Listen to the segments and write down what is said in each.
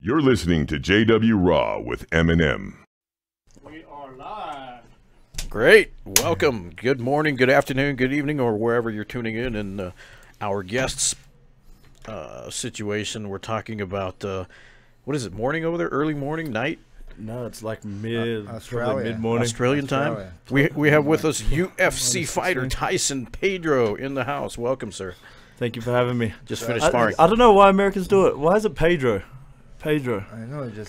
You're listening to JW Raw with Eminem. We are live. Great. Welcome. Good morning, good afternoon, good evening, or wherever you're tuning in. And our guests situation, we're talking about, what is it, morning over there? Early morning, night? No, it's like Australia. mid-morning. Australian time? We have with us UFC fighter Tyson Pedro in the house. Welcome, sir. Thank you for having me. Just finished sparring. I don't know why Americans do it. Why is it Pedro? Pedro. I know, It's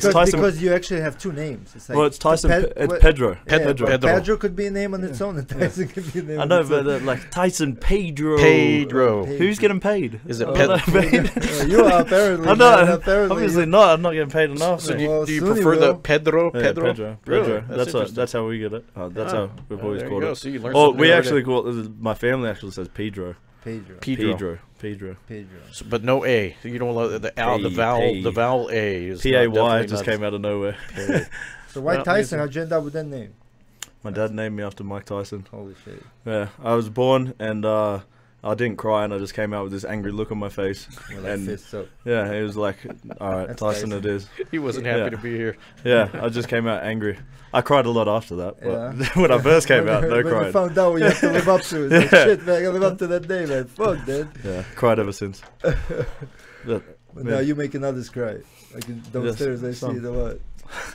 Tyson. because you actually have two names. It's like Well, it's Tyson. It's what- Pedro. Yeah, Pedro. but Pedro could be a name on its own, and Tyson could be a name. I on know, its own. but like Tyson Pedro. Pedro. Who's getting paid? Is it I'm Ped- not paid. You are apparently. I'm not. man, apparently Obviously you- not. I'm not getting paid enough. So Well, do you soon he prefer the will. Pedro? Yeah, Pedro? Pedro. Really? That's interesting. how we get it. That's Ah. how we've Oh, always there you called go. it. So you learn Oh, something we every actually day. call it. My family actually says Pedro. Pedro. Pedro. Pedro. So, but no A. You don't allow the vowel A is P-A-Y definitely just not- came out of nowhere. So why Well, Tyson? How'd you end up with that name? My dad named me after Mike Tyson. Holy shit. Yeah, I was born and I didn't cry and I just came out with this angry look on my face. Well, that And fits up. yeah, he was like, all right, That's Tyson Tyson. it is. He wasn't happy Yeah. to be here. Yeah, I just came out angry. I cried a lot after that. But Yeah. when I first came out, no When you crying. found out what you have to live up to, it's like, Yeah. shit, man, I gotta live up to that name, man. Fuck, dude. Yeah, cried ever since. But, But now you making others cry. Like downstairs, I see the what.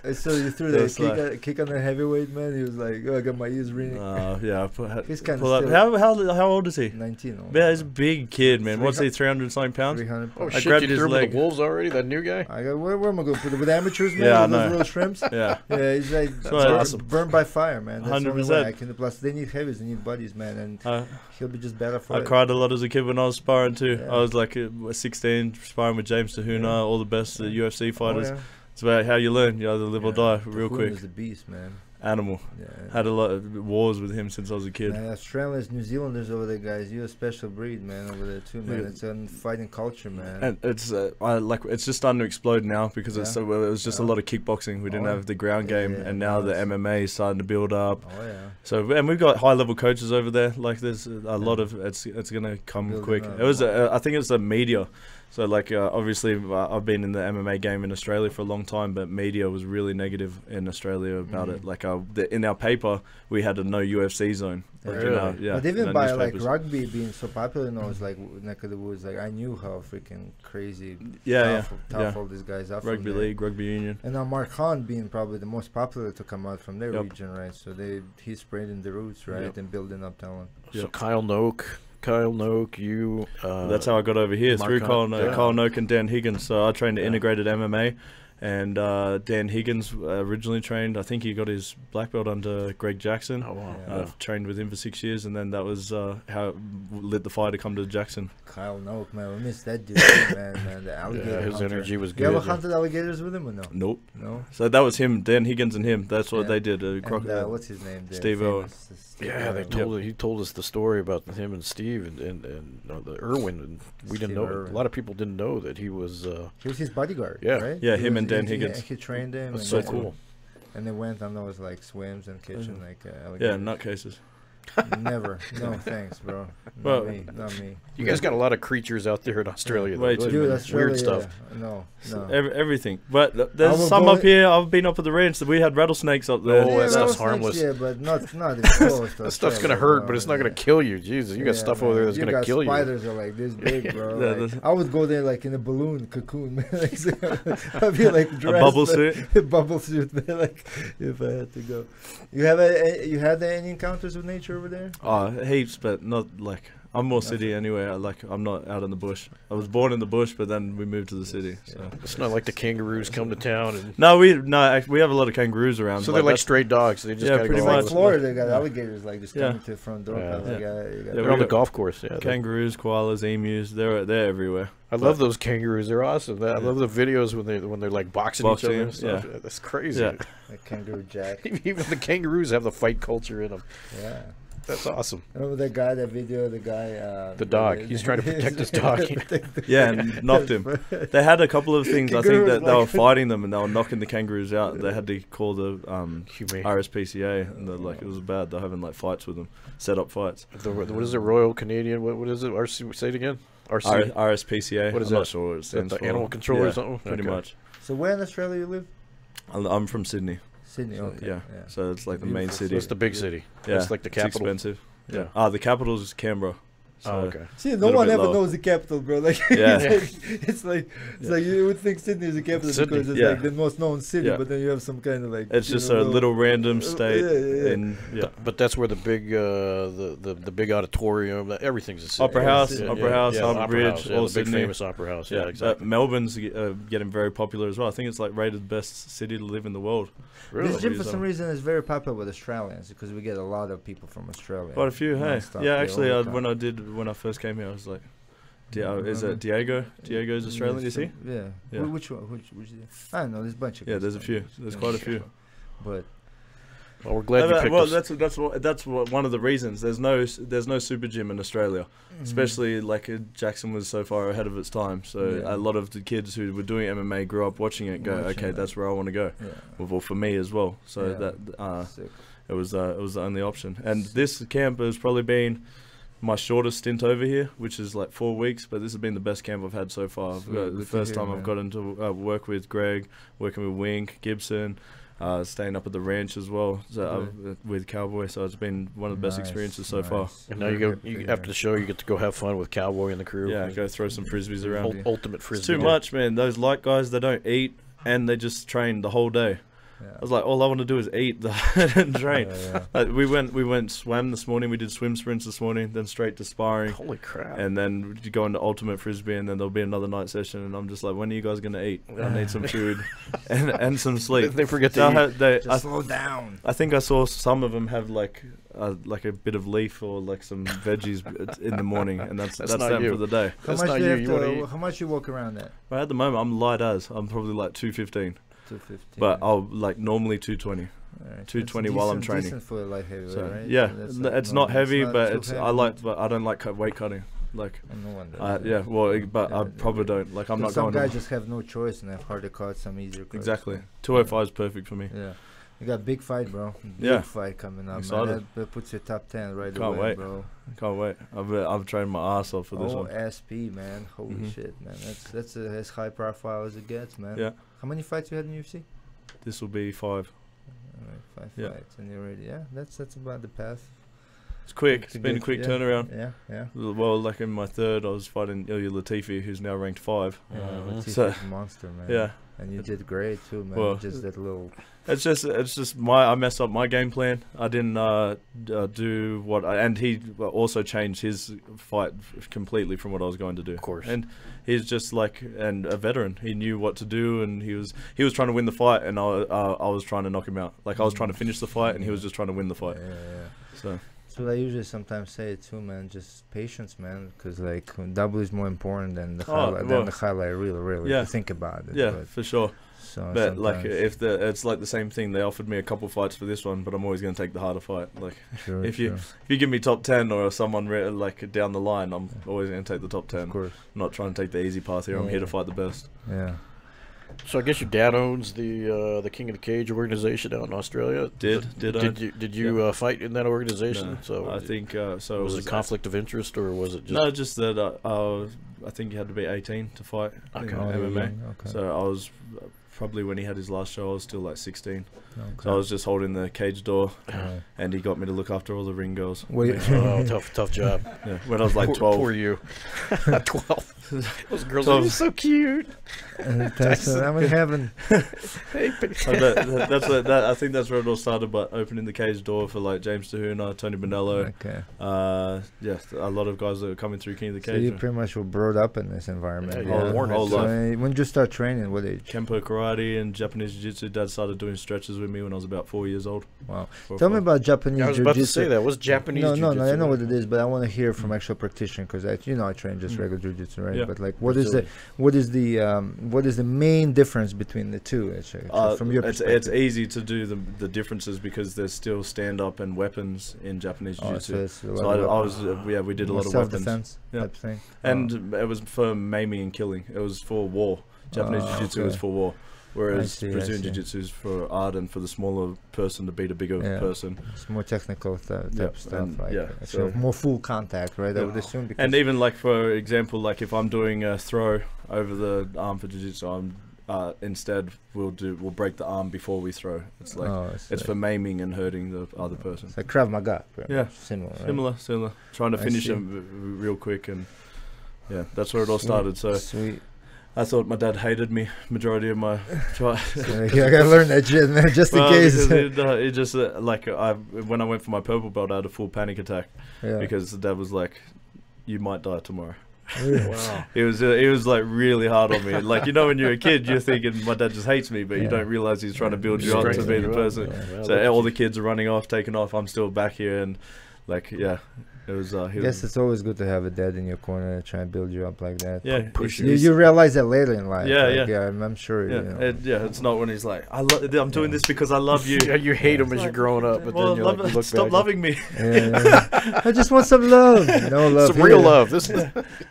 I saw you threw that That's kick on the heavyweight, man. He was like, oh, I got my ears ringing. yeah, He's kinda pull up. still- How old is he? 19. Yeah, he's a big kid, man. What's he, 300 something pounds? 300 Oh pounds. I shit! grabbed You his threw him with leg. the wolves already? That new guy? I got, where am I going to put it? With amateurs, man? Yeah, I With those know. little shrimps? Yeah. Yeah, he's like awesome. burned by fire, man. That's the only way 100%. I can. Plus, they need heavies, they need buddies, man, and he'll be just better for I it. cried a lot as a kid when I was sparring too. Yeah. I was like 16, sparring with James Tahuna, Yeah. all the best UFC fighters. Oh, yeah. It's about how you learn. You either live or die real Cahoon quick. is the beast, man. Animal. Yeah. Had a lot of wars with him since I was a kid. Man, Australians, New Zealanders over there, guys. You're a special breed, man, over there too, man. Yeah. It's a fighting culture, man. And it's it's just starting to explode now because it was just a lot of kickboxing. We didn't have the ground game, Yeah, and now the nice. MMA is starting to build up. Oh yeah. So and we've got high level coaches over there. Like there's a lot of it's gonna come Building quick. up. It was I think it's the media. So like obviously I've been in the MMA game in Australia for a long time, but media was really negative in Australia about it. Like in our paper we had a no UFC zone. Like, Really? yeah. But even in our by like newspapers. rugby being so popular, you know, it's like neck of the woods. Like I knew how freaking crazy, tough yeah. all these guys are. Rugby from there. league, rugby union. And now Mark Khan being probably the most popular to come out from their Yep. region, right? So he's spreading the roots, right, Yep. and building up talent. So Yep. Kyle Noak, you. That's how I got over here through Kyle Noak and Dan Higgins. So I trained integrated MMA, and Dan Higgins originally trained. I think he got his black belt under Greg Jackson. Oh wow. Yeah. I've trained with him for 6 years, and then that was how it lit the fire to come to Jackson. Kyle Noak, man, we miss that dude, too, man. The alligator Yeah, his hunter. energy was You good. ever hunted alligators with him or no? Nope. No. So that was him, Dan Higgins and him. That's what Yeah. they did. And, what's his name? The Steve famous- Steve Yeah, they Irwin. told he told us the story about him and Steve and the Irwin, and we didn't Steve know. Irwin. A lot of people didn't know that he was. He was his bodyguard. Yeah. Right? Yeah, He him was- and Dan he- Higgins. He trained him. That's and so then- cool. And they went on those like swims and catching like Yeah, alligators. nutcases. Never. No thanks, bro. Well, Not me. Not me. You guys got a lot of creatures out there in Australia. Way though, too don't you? Dude, many. Australia, Weird stuff. No. Everything. But I there's will some go up in- here. I've been up at the ranch. We had rattlesnakes up there. Oh, that stuff's rattlesnakes, harmless. Yeah, but not as close. to That stuff's Australia, gonna hurt, no, but it's not yeah. gonna kill you. Jesus, you got Yeah, stuff over there man. that's gonna got kill you. Spiders are like this big, bro. Yeah, Like, that's- I would go there like in a balloon cocoon, man. I'd be like dressed, bubble man. suit? A bubble suit, man. Like if I had to go. You had any encounters with nature over there? Oh, heaps, but not like I'm more city anyway. I'm not out in the bush. I was born in the bush, but then we moved to the city. So. It's not like the kangaroos come to town, and No, we have a lot of kangaroos around. so they're like that's- stray dogs. They just Yeah, gotta pretty go It's all like the- Florida, they got Yeah. alligators like just Yeah. coming to the front door. Yeah. Like, Yeah. you got Yeah, They're we on the got golf course. Yeah, kangaroos, koalas, emus. They're everywhere. I love those kangaroos. They're awesome. I love the videos when they're like boxing each other. And Boxing, stuff. That's crazy. Yeah. like kangaroo jack. Even the kangaroos have the fight culture in them. Yeah. That's awesome. Remember that guy? That video, the guy. The dog. He's trying to protect his dog. Yeah, and knocked him. They had a couple of things. I think that they were Like- fighting them and they were knocking the kangaroos out. They had to call the Humane. RSPCA, and they're like, it was bad. They're having like fights with them, set up fights. What is it? Royal Canadian? What is it? RC, say it again. RC? RSPCA. What is I'm that? not sure what it Is that stands the for. animal control or something? Pretty Okay. much. So where in Australia you live? I'm from Sydney. Sydney. Okay. Yeah. So it's like the main Beautiful. city. It's the big city. Yeah. It's like the It's capital. expensive. Yeah. Yeah. The capital is Canberra. So Oh, okay. See, no Little one bit ever lower. knows the capital, bro. Like, Yeah. it's like you would think Sydney is the capital Sydney. because it's Yeah. like the most known city, Yeah. but then you have some kind of like. It's you just know, a little random state. yeah. In But that's where the big the big auditorium, everything's a city. Opera House, Yeah, Opera House, Harbour Opera Bridge, House, yeah, all the big Sydney. famous Opera House. Yeah, exactly. Melbourne's getting very popular as well. I think it's like rated the best city to live in the world. Really? This gym for So- some reason is very popular with Australians because we get a lot of people from Australia. Quite a few, hey. Non-stop, Yeah, they actually, all come. when I first came here, I was like, is it Diego? Diego's Australian, is he? Yeah. Yeah. Which one? Which? I don't know. There's a bunch of. Yeah, there's a few. There's quite a few. But Well, we're glad you picked Well, us. that's one of the reasons. There's no super gym in Australia, Mm-hmm. especially like Jackson was so far ahead of its time. So Yeah. a lot of the kids who were doing MMA grew up watching it. Okay, that's where I want to go. yeah. Well, for me as well. So Yeah. that Sick. it was the only option. And this camp has probably been my shortest stint over here, which is like 4 weeks. But this has been the best camp I've had so far. Sweet, The good to first hear, time I've man. gotten to work with Greg, working with Wink, Gibson. Staying up at the ranch as well with Cowboy, so it's been one of the best Nice, experiences so far. nice. And now you Very go happy to you, hear. after the show, you get to go have fun with Cowboy and the crew. Yeah, go throw some frisbees around. Ultimate frisbee. It's too game. much, man. Those light guys, they don't eat and they just train the whole day. Yeah. I was like, all I want to do is eat and train. Yeah. We went swam this morning. We did swim sprints this morning, then straight to sparring, Holy crap! and then we go into ultimate frisbee, and then there'll be another night session. And I'm just like, when are you guys gonna eat? I need some food and some sleep. They forget So to eat. Just slow down. I think I saw some of them have like a bit of leaf or like some veggies in the morning, and that's not them you. for the day. How That's much not do you. you have You wanna to? eat? How much you walk around at? But at the moment, I'm light as. I'm probably like 215, 250. but I'll like normally 220. Alright, 220 that's while I'm decent- training. Decent for a light heavyweight, So right? yeah, That's it's no, not heavy, not but too it's heavy. but I don't like weight cutting. Like No wonder. yeah, well, but I Yeah, probably don't. Like I'm not some going. guys to, just have no choice and have harder cuts, some easier cuts. exactly. 205 is perfect for me. Yeah. You got a big fight, bro. Big Yeah. fight coming up, man. Excited. That puts your top 10 right Can't away, wait. bro. Can't wait. I've trained my ass off for this one. OSP, man. Holy Mhm. shit, man. That's as high profile as it gets, man. Yeah, How many fights you had in UFC? this will be 5. Alright, 5 Yeah. fights, and you're ready. Yeah, that's about the path. It's quick. It's to been a get- quick yeah, turnaround. Yeah. Well, like in my third, I was fighting Ilya Latifi, who's now ranked 5. Mhm. Latifah's So- a monster, man. Yeah, And you did great too, man. Well, just that little. it's just I messed up my game plan. I didn't do what, and he also changed his fight completely from what I was going to do. Of course. And he's just like a veteran. He knew what to do, and he was trying to win the fight, and I was trying to knock him out. Like I was trying to finish the fight, and he was just trying to win the fight. Yeah. So That's what I usually sometimes say too, man. Just patience, man. Because like double is more important than the highlight. well, Than the highlight, really. yeah. If you think about it. yeah, But, for sure. so But like sometimes- it's like the same thing. They offered me a couple fights for this one, but I'm always going to take the harder fight. Like Sure, if you give me top 10 or someone like down the line, I'm always going to take the top 10. of course, I'm not trying to take the easy path here. I'm here to Yeah. fight the best. yeah. So I guess your dad owns the King of the Cage organization out in Australia. Did I? Did you fight in that organization? No, So I think so. was it conflict of interest or was it just No, just that I think you had to be 18 to fight in Okay. Oh, MMA. yeah, okay. So I was probably when he had his last show, I was still like 16. Okay. So I was just holding the cage door, Right. and he got me to look after all the ring girls. Wait. oh, tough job. Yeah, when I was like poor, 12. Poor you. 12. Those girls 12. are so cute. Tyson, I'm in heaven. Hey, I think that's where it all started. But opening the cage door for like James Tahuna, Tony Bonello, Okay. yeah, a lot of guys that were coming through King of the So you Cage. pretty much were brought up in this environment. Yeah, yeah. Warren Whole had So, life. when did you start training? What age? Kempo karate and Japanese jiu-jitsu. Dad started doing stretches with me when I was about 4 years old. Wow. 4 or Tell me 5. about Japanese I was about to jiu-jitsu. say that. What's Japanese No, jiu-jitsu? I know what it is, but I want to hear from actual practitioner because I train just Mm. regular jiu-jitsu, right? Yeah. But like, what is the main difference between the two? Actually, from your it's perspective. easy to do the differences because there's still stand-up and weapons in Japanese Oh, jiu-jitsu. so it's a So lot of I was we did a lot of weapons, self-defense Yeah. type thing. and it was for maiming and killing. It was for war. Japanese jiu-jitsu was okay. for war. Whereas see, Brazilian I see. Jiu-Jitsu is for art and for the smaller person to beat a bigger person. It's more technical type stuff. and Like, so so more full contact, right? I would assume. Because And even like for example, like if I'm doing a throw over the arm for Jiu-Jitsu, I'm instead we'll break the arm before we throw. It's like it's for maiming and hurting the other person. It's like Krav Maga. Yeah, similar. Right? Similar. Trying to finish see. him real quick, and yeah, that's where it all started. So Sweet. I thought my dad hated me majority of my try. So, I gotta learn that shit, man, just in Well, case. because it just like when I went for my purple belt, I had a full panic attack because the dad was like, "You might die tomorrow." Wow. It was like really hard on me. Like, you know, when you're a kid, you're thinking my dad just hates me, but you don't realize he's trying to build you up to be the person. Well, So all the kids are running off, taking off. I'm still back here, and like, yeah, it was. I guess it's always good to have a dad in your corner to try and build you up like that. Yeah, push You realize that later in life. Yeah, like, yeah. I'm sure. Yeah, You know. it's not when he's like, I'm doing this because I love you. Yeah, you hate him as you're growing up, but then you're like, you look stop back, loving me. Yeah. I just want some love. No love. some real here. love. This is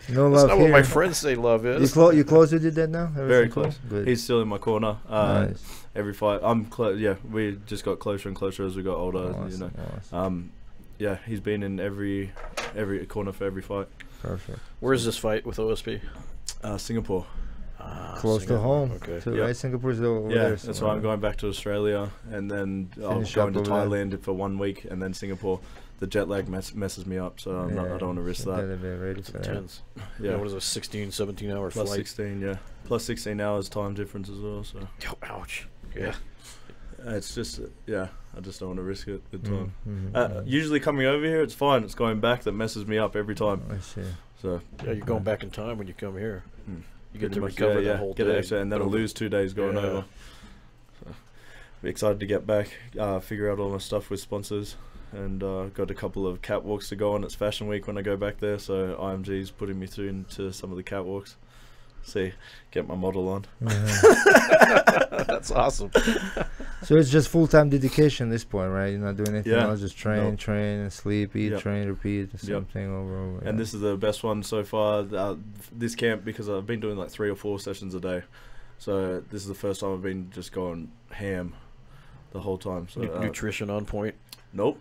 No that's love. not what my here. friends say love You is. you close with your dad now? Very Everything close. Good. He's still in my corner. Nice. Every fight, I'm close. Yeah, we just got closer and closer as we got older. Awesome, You know. awesome. Yeah, he's been in every corner for every fight. Perfect. Where's this fight with OSP? Singapore. Close to Singapore. home. Okay. Too, Yeah. right? Singapore's over Yeah, there. that's so, why I'm going back to Australia, and then I'll Finish go up into over there. Thailand for 1 week, and then Singapore. The jet lag messes me up, so I don't want to risk that. Gotta be ready It's for that. intense. Yeah, What is a 16, 17 hour plus flight? 16, yeah, plus 16 hours time difference as well. So Oh, ouch. Yeah. it's just I just don't want to risk it. The Mm, time. mm. Usually coming over here, it's fine. It's going back that messes me up every time. I see. So Yeah, you're going back in time when you come here. Hmm. You get pretty to much, recover yeah, the whole get day. it extra, and then I'll lose 2 days going Yeah. over. So, be excited to get back, figure out all my stuff with sponsors, and got a couple of catwalks to go on. It's Fashion Week when I go back there, so IMG's putting me through into some of the catwalks. See, get my model on. That's awesome. So it's just full-time dedication at this point, right? You're not doing anything Yeah. else, just train, Nope. train, and sleep, eat, Yep. train, repeat, the same Yep. thing over. And this is the best one so far. This camp, because I've been doing like 3 or 4 sessions a day, so this is the first time I've been just going ham the whole time. So Nutrition on point. nope,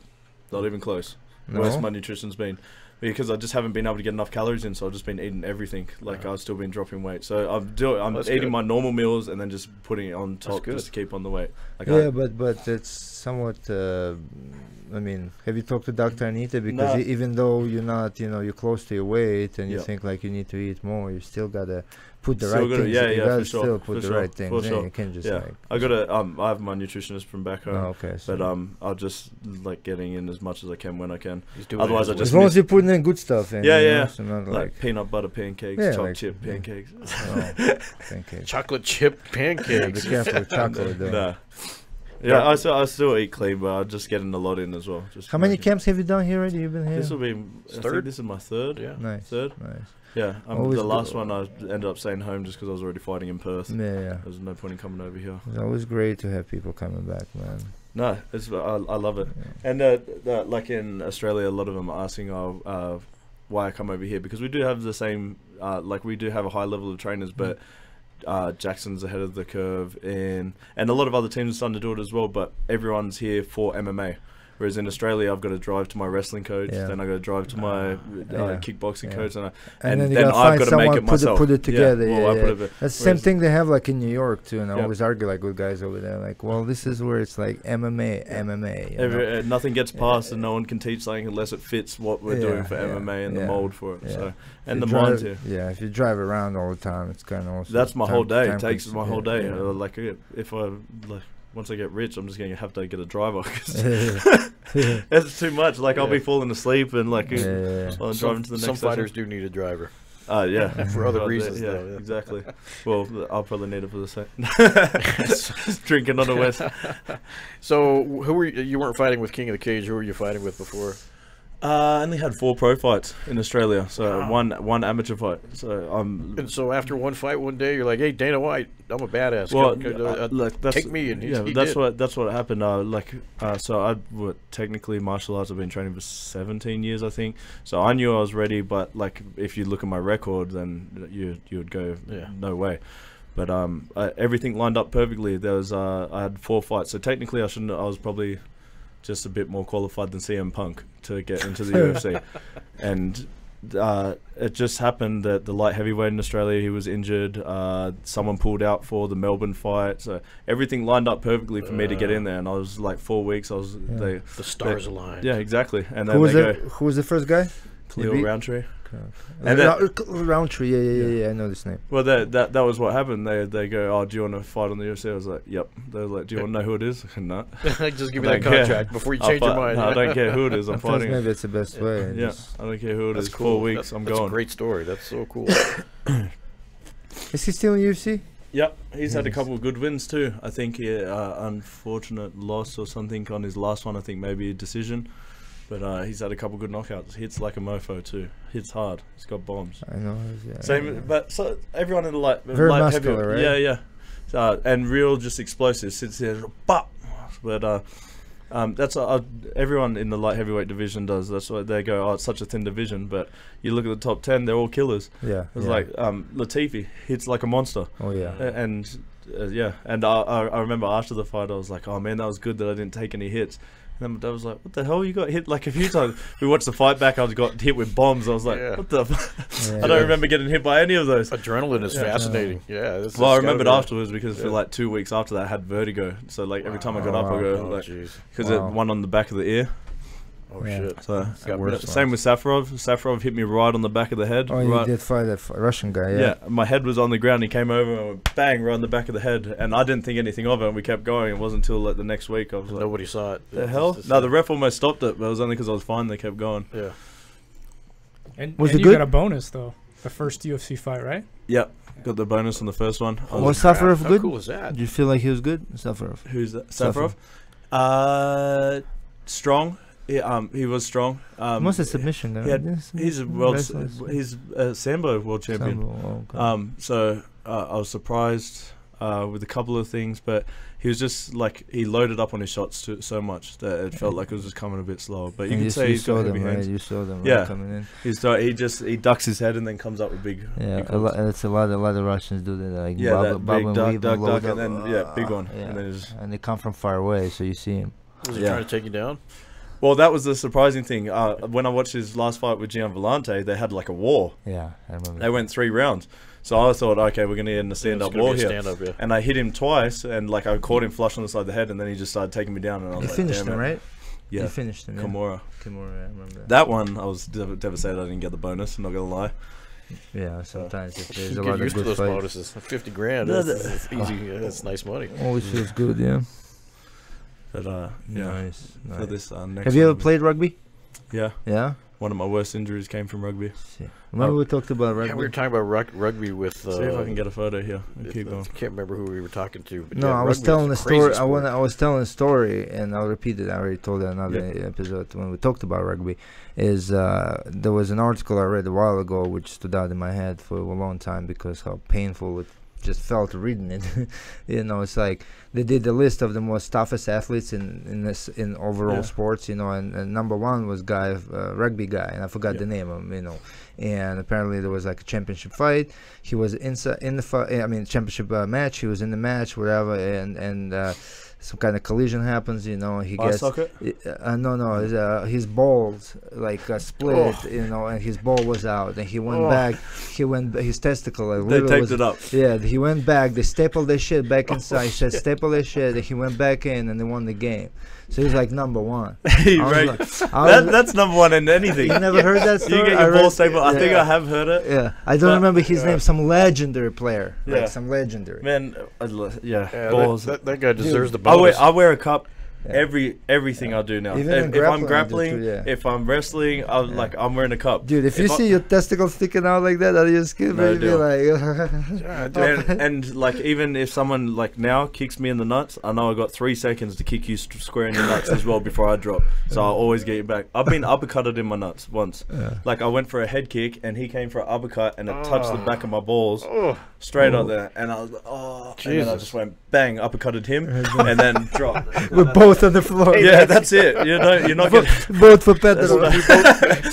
not even close. No? Worst my nutrition's been, because I just haven't been able to get enough calories in, so I've just been eating everything. Like I've still been dropping weight, so I'm That's eating good. my normal meals and then just putting it on top good. just to keep on the weight. Like Yeah, but it's somewhat. I mean, have you talked to Dr. Anita? Because Nah. even though you're not, you're close to your weight and you Yeah. think like you need to eat more, you still gotta put the Still right gotta- things. yeah, you yeah, gotta for sure, still for put the sure, right things for in. sure. You can't just yeah, like. I got a I have my nutritionist from back home. Oh, okay. So But I'll just like getting in as much as I can when I can. He's doing Otherwise, it I his just as long miss- as you're putting in good stuff in. Yeah, you know, yeah. So not Like like. peanut butter pancakes, Yeah, chopped like- chip yeah. pancakes. Oh, pancakes. chocolate chip Yeah, be pancakes. careful with chocolate though. Nah. Yeah, I still eat clean, but I'm just getting a lot in as well. Just How many making- camps have you done here already? You've been here. This will be I think Third? this is my third. Yeah. Nice. Third. Nice. Yeah, Always the last good. one I ended up staying home just because I was already fighting in Perth. Yeah. There's no point in coming over here. It's always great to have people coming back, man. No, I love it. Yeah. And like in Australia, a lot of them are asking why I come over here, because we do have the same, like we do have a high level of trainers, but Jackson's ahead of the curve, and a lot of other teams are starting to do it as well, but everyone's here for MMA. Whereas in Australia, I've got to drive to my wrestling coach, Yeah. then I got to drive to my Yeah. kickboxing Yeah. coach, And and then you then gotta I've find got to someone make it myself. put it together. Yeah, Yeah, well, I yeah. put it. That's the same whereas- thing they have like in New York too, and I Yep. always argue like with guys over there, like, well, this is where it's like MMA, MMA. You know? Nothing gets passed, Yeah. and no one can teach something unless it fits what we're Yeah, doing for yeah, MMA and yeah, the mold for it. yeah. So, If and you the minds drive- here. Yeah, if you drive around all the time, it's kind of also. That's my whole day. It takes consuming. my whole day. Yeah. Like if I once I get rich, I'm just going to have to get a driver. 'Cause Yeah. it's too much. Like I'll be Yeah. falling asleep and like Yeah. while I'm driving to the next Some fighters session. do need a driver. Yeah, For other But, reasons, Yeah, though, yeah. exactly. Well, I'll probably need it for the same. Drinking on the west. So who were you weren't fighting with King of the Cage? Who were you fighting with before? I only had 4 pro fights in Australia, so Wow. one amateur fight. So And so after one fight one day, you're like, "Hey, Dana White, I'm a badass. Well, Look, that's, take me." And he that's did. what happened. So technically martial arts. I've been training for 17 years, I think. So I knew I was ready, but like if you look at my record, then you would go, Yeah. no way. But everything lined up perfectly. There was I had 4 fights, so technically I was probably just a bit more qualified than CM Punk to get into the UFC. And it just happened that the light heavyweight in Australia, he was injured. Someone pulled out for the Melbourne fight, so everything lined up perfectly for me to get in there. And I was like 4 weeks. The stars aligned. Yeah, exactly. And then who was the first guy? Khalil Roundtree. And Roundtree, yeah, I know this name. Well, that was what happened. They go, oh, do you want to fight on the UFC? I was like, yep. They were like, do you want to know who it is? No. Just give me that contract before you change your mind. No, I don't care who it is. I'm fighting. Maybe it's the best way. Yeah, I don't care who it is. Cool. 4 weeks, I'm going. That's a great story. That's so cool. Is he still in UFC? Yep, he's had a couple of good wins too. I think he unfortunate loss or something on his last one. I think maybe a decision. But he's had a couple good knockouts. Hits like a mofo too. Hits hard. He's got bombs. I know. Yeah, Same, but so everyone in the light, very light muscular, heavy, right? Yeah. And real just explosive. Sits there, bop. But that's everyone in the light heavyweight division does. That's why they go, oh, it's such a thin division. But you look at the top 10, they're all killers. Yeah. It's like Latifi hits like a monster. Oh yeah. And and I remember after the fight, I was like, oh man, that was good that I didn't take any hits. And then I was like, what the hell? You got hit like a few times. We watched the fight back. I got hit with bombs. I was like, what the I don't remember getting hit by any of those. Adrenaline is fascinating. Yeah. Well, I remembered afterwards because for like 2 weeks after that, I had vertigo. So like every time I got up, I go like, because it one on the back of the ear. Oh shit! So same with Safarov. Safarov hit me right on the back of the head. Oh, you did fight that Russian guy, yeah. Yeah, my head was on the ground. He came over and went bang right on the back of the head, and I didn't think anything of it. And we kept going. It wasn't until like the next week I was like, nobody saw it. The hell? No, the ref almost stopped it, but it was only because I was fine. They kept going. Yeah. And was and it you good? got a bonus though. The first UFC fight, right? Yeah, got the bonus on the first one. Was Safarov good? How cool is that? Did you feel like he was good, Safarov? Who's that? Safarov? Strong. Yeah, he was strong. Most a submission guy. He's a Sambo world champion. Sambo, okay. So I was surprised with a couple of things, but he was just like he loaded up on his shots so much that it felt like it was just coming a bit slow. But you can say he's got heavy hands. You saw them, yeah, coming in. He ducks his head and then comes up with big. Yeah, big it's a lot of Russians do that. Like that bob big and duck, weave duck, and and then big one, yeah. and they come from far away, so you see him. Was he trying to take you down? Well, that was the surprising thing. When I watched his last fight with Gian Vellante, they had like a war. Yeah, I remember. They went 3 rounds. So I thought, okay, we're going to end a stand-up war here. Yeah. And I hit him twice, and like I caught him flush on the side of the head, and then he just started taking me down. And I was you like, finished damn him, right? Yeah. You finished him, yeah. Kimura, I remember. That one, I was devastated I didn't get the bonus, I'm not going to lie. Yeah, sometimes if there's a Get lot of used to good those fights. bonuses. 50 grand. That's easy. That's nice money. Always feels good, yeah. But Nice. For this next Have you ever played rugby? Yeah. Yeah? One of my worst injuries came from rugby. Remember we talked about rugby? Yeah, we were talking about rugby with. See if I can get a photo here. Keep going. I can't remember who we were talking to. But no, yeah, I was telling a a story. sport. I was telling a story, and I'll repeat it. I already told it in another episode when we talked about rugby. There was an article I read a while ago which stood out in my head for a long time because how painful it just felt reading it. It's like they did the list of the most toughest athletes in overall sports, and number one was rugby guy, and I forgot the name of him, and apparently there was like a championship fight. He was in the fight, championship match. He was in the match, whatever, and some kind of collision happens, he gets his balls split, and his ball was out, and he went back. His testicle they taped it up. Yeah, he went back. They stapled their shit back inside. He said staple their shit, and he went back in, and they won the game. So he's like number one. Right. That's number one in anything. You never heard that story? You get your ball stapled. I think I have heard it. Yeah, I don't remember his name. Some legendary player. Yeah, some legendary. Man, balls. That guy deserves the bonus. I wear a cup. Everything I do now. Even If I'm grappling, if I'm wrestling, I'm wearing a cup. Dude, if you see your testicles sticking out like that, are you scared? Be like, and like even if someone like now kicks me in the nuts, I know I got 3 seconds to kick you square in your nuts as well before I drop. So I'll always get you back. I've been uppercutted in my nuts once. Like I went for a head kick and he came for an uppercut and it touched the back of my balls. straight up there, and I was like, oh, and then I Jesus. just went bang, uppercutted him, and then dropped. We're both on the floor. Yeah, that's it. You're not getting. Both for Pedro.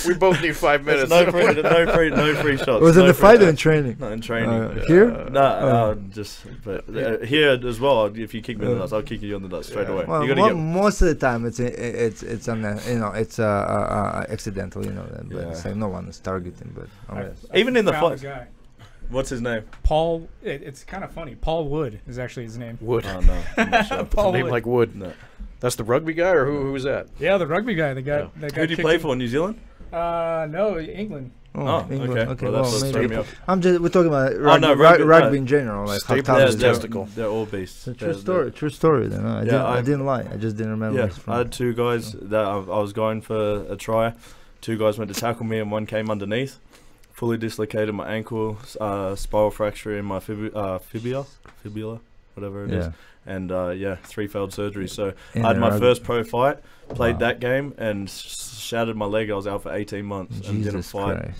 We both need 5 minutes. No free shots. Was it no the free fight or shots. in training? No, in training. Here? No, just but here as well. If you kick me in the nuts, I'll kick you on the nuts straight away. Well, You gotta get. most of the time it's it's accidental, but it's like no one is targeting. But Even in the found fight. a guy. What's his name? Paul. It's kind of funny. Paul Wood is actually his name. Wood. Oh no, I'm not sure. Paul Name Wood. like Wood. No. That's the rugby guy, or who was that? Yeah, the rugby guy. The guy. Yeah. That guy Who do you kicked play him. for? New Zealand? No, England. Oh, England. okay. Well, that's maybe. me up. We're talking about no, rugby, rugby, in general, like how Staple tough Yeah, it is. testicle. They're all beasts. It's a true story. Then I didn't lie. I just didn't remember. Yeah, where it's from. I had two guys that I was going for a try. Two guys went to tackle me, and one came underneath. Fully dislocated my ankle, spiral fracture in my fibula, whatever it is. And 3 failed surgeries. So I had my first pro fight, played that game, and shattered my leg. I was out for 18 months and didn't fight.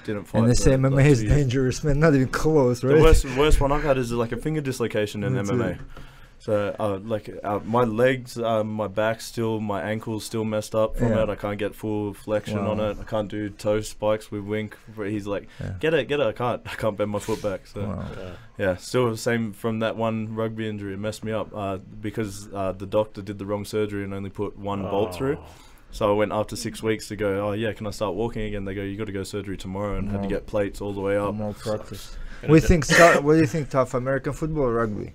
Didn't fight. And they say for, MMA like, is 2 years. dangerous, man. Not even close, right? The worst one I've had is like a finger dislocation in That's MMA. it. So my legs, my back still, my ankles still messed up from Yeah. it. I can't get full flexion on Wow. it. I can't do toe spikes with Wink. He's like, Yeah. get it. I can't bend my foot back. So Wow. yeah, still the same from that one rugby injury. It messed me up because the doctor did the wrong surgery and only put one bolt through. So I went after 6 weeks to go, oh yeah, can I start walking again? They go, you got to go surgery tomorrow, and had to get plates all the way up. More practice. What do you think tough, American football or rugby?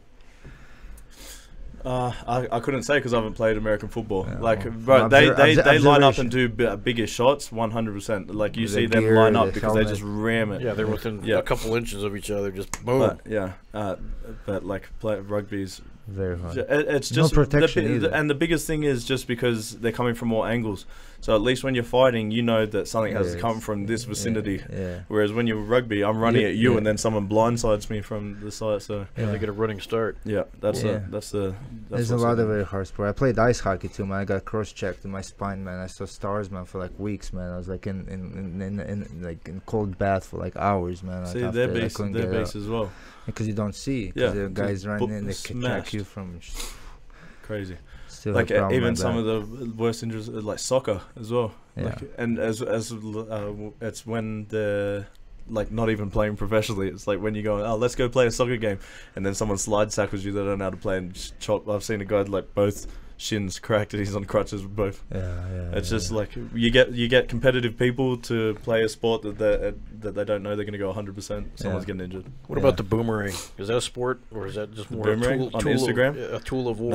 I couldn't say because I haven't played American football. Yeah, like, well, bro, they line up observation. and do bigger shots, 100%. Like you The see them gear, line the up because they helmet. just ram it. Yeah, they're within Yeah. a couple inches of each other. Just boom. But like rugby's, Very hard. it's No just protection either. and the biggest thing is just because they're coming from all angles. So at least when you're fighting, you know that something has Yes. come from this vicinity. Yeah. Whereas when you're rugby, I'm running at you, yeah. and then someone blindsides me from the side. So Yeah, they get a running start. yeah, that's Yeah. that's There's a what's lot of happening. very hard sport. I played ice hockey too, man. I got cross-checked in my spine, man. I saw stars, man, for like weeks, man. I was like in cold bath for like hours, man. See, like, their after I base, couldn't their get base out. as well. Because you don't see. Yeah, Because the guys just run in, they can track smashed. you from. Crazy. Still Like have problem even with some that. of the worst injuries, like soccer as well. Yeah. Like, and as it's when they're like not even playing professionally. It's like when you go, oh, let's go play a soccer game, and then someone slide tackles you. They don't know how to play and just chop. I've seen a guy like both shins cracked and he's on crutches with both. It's just like you get competitive people to play a sport that they don't know they're going to go 100%. Someone's Yeah. getting injured. What about the boomerang? Is that a sport, or is that just more Boomerang a tool, on tool Instagram? Of, a tool of war?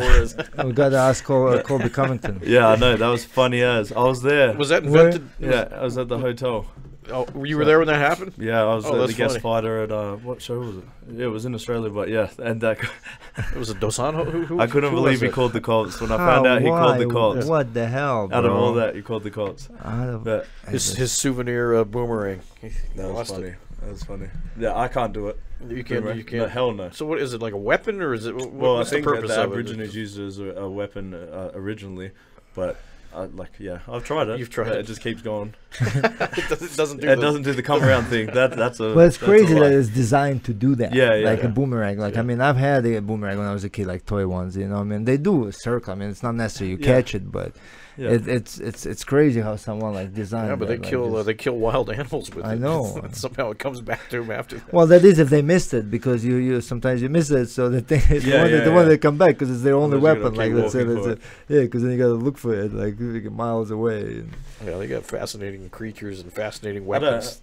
We got to ask Colby Covington. Yeah, I know, that was funny as. I was there. Was that invented? Yeah, I was at the hotel. Oh, you were there when that happened? Yeah, I was Oh, the that's guest funny. fighter at what show was it? Yeah, it was in Australia, but yeah, and that It was a Dosano. Who I couldn't who believe was he it? called the Colts. When I found out he called the Colts. What the hell, bro? Out of all that, he called the Colts. But His souvenir boomerang. that was Lost funny. it. That was funny. Yeah, I can't do it. You can't. Boomerang. You can't. No, hell no. So what is it, like a weapon, or is it? Well, I what's think the that purpose the of Aborigines it? used it as a weapon originally, but I've tried it. You've tried but it. It just keeps going. it doesn't do. It doesn't do the come around thing. That's a. But it's that's a crazy lie. that it's designed to do that. Yeah, yeah, Like yeah. a boomerang. Like, I mean, I've had a boomerang when I was a kid, like toy ones, you know. I mean, they do a circle. I mean, it's not necessary you Yeah. catch it, but Yeah. it's crazy how someone like designed Yeah, but they that, like, kill just- they kill wild animals with it. I know. Somehow it comes back to them after that. Well, that is if they missed it, because you sometimes you miss it, so the thing is Yeah, the one that come back because it's their only Otherwise you're weapon. gonna Like keep let's say walking that's for it. Yeah, because then you gotta look for it like miles away. And Yeah, they got fascinating creatures and fascinating I don't, weapons.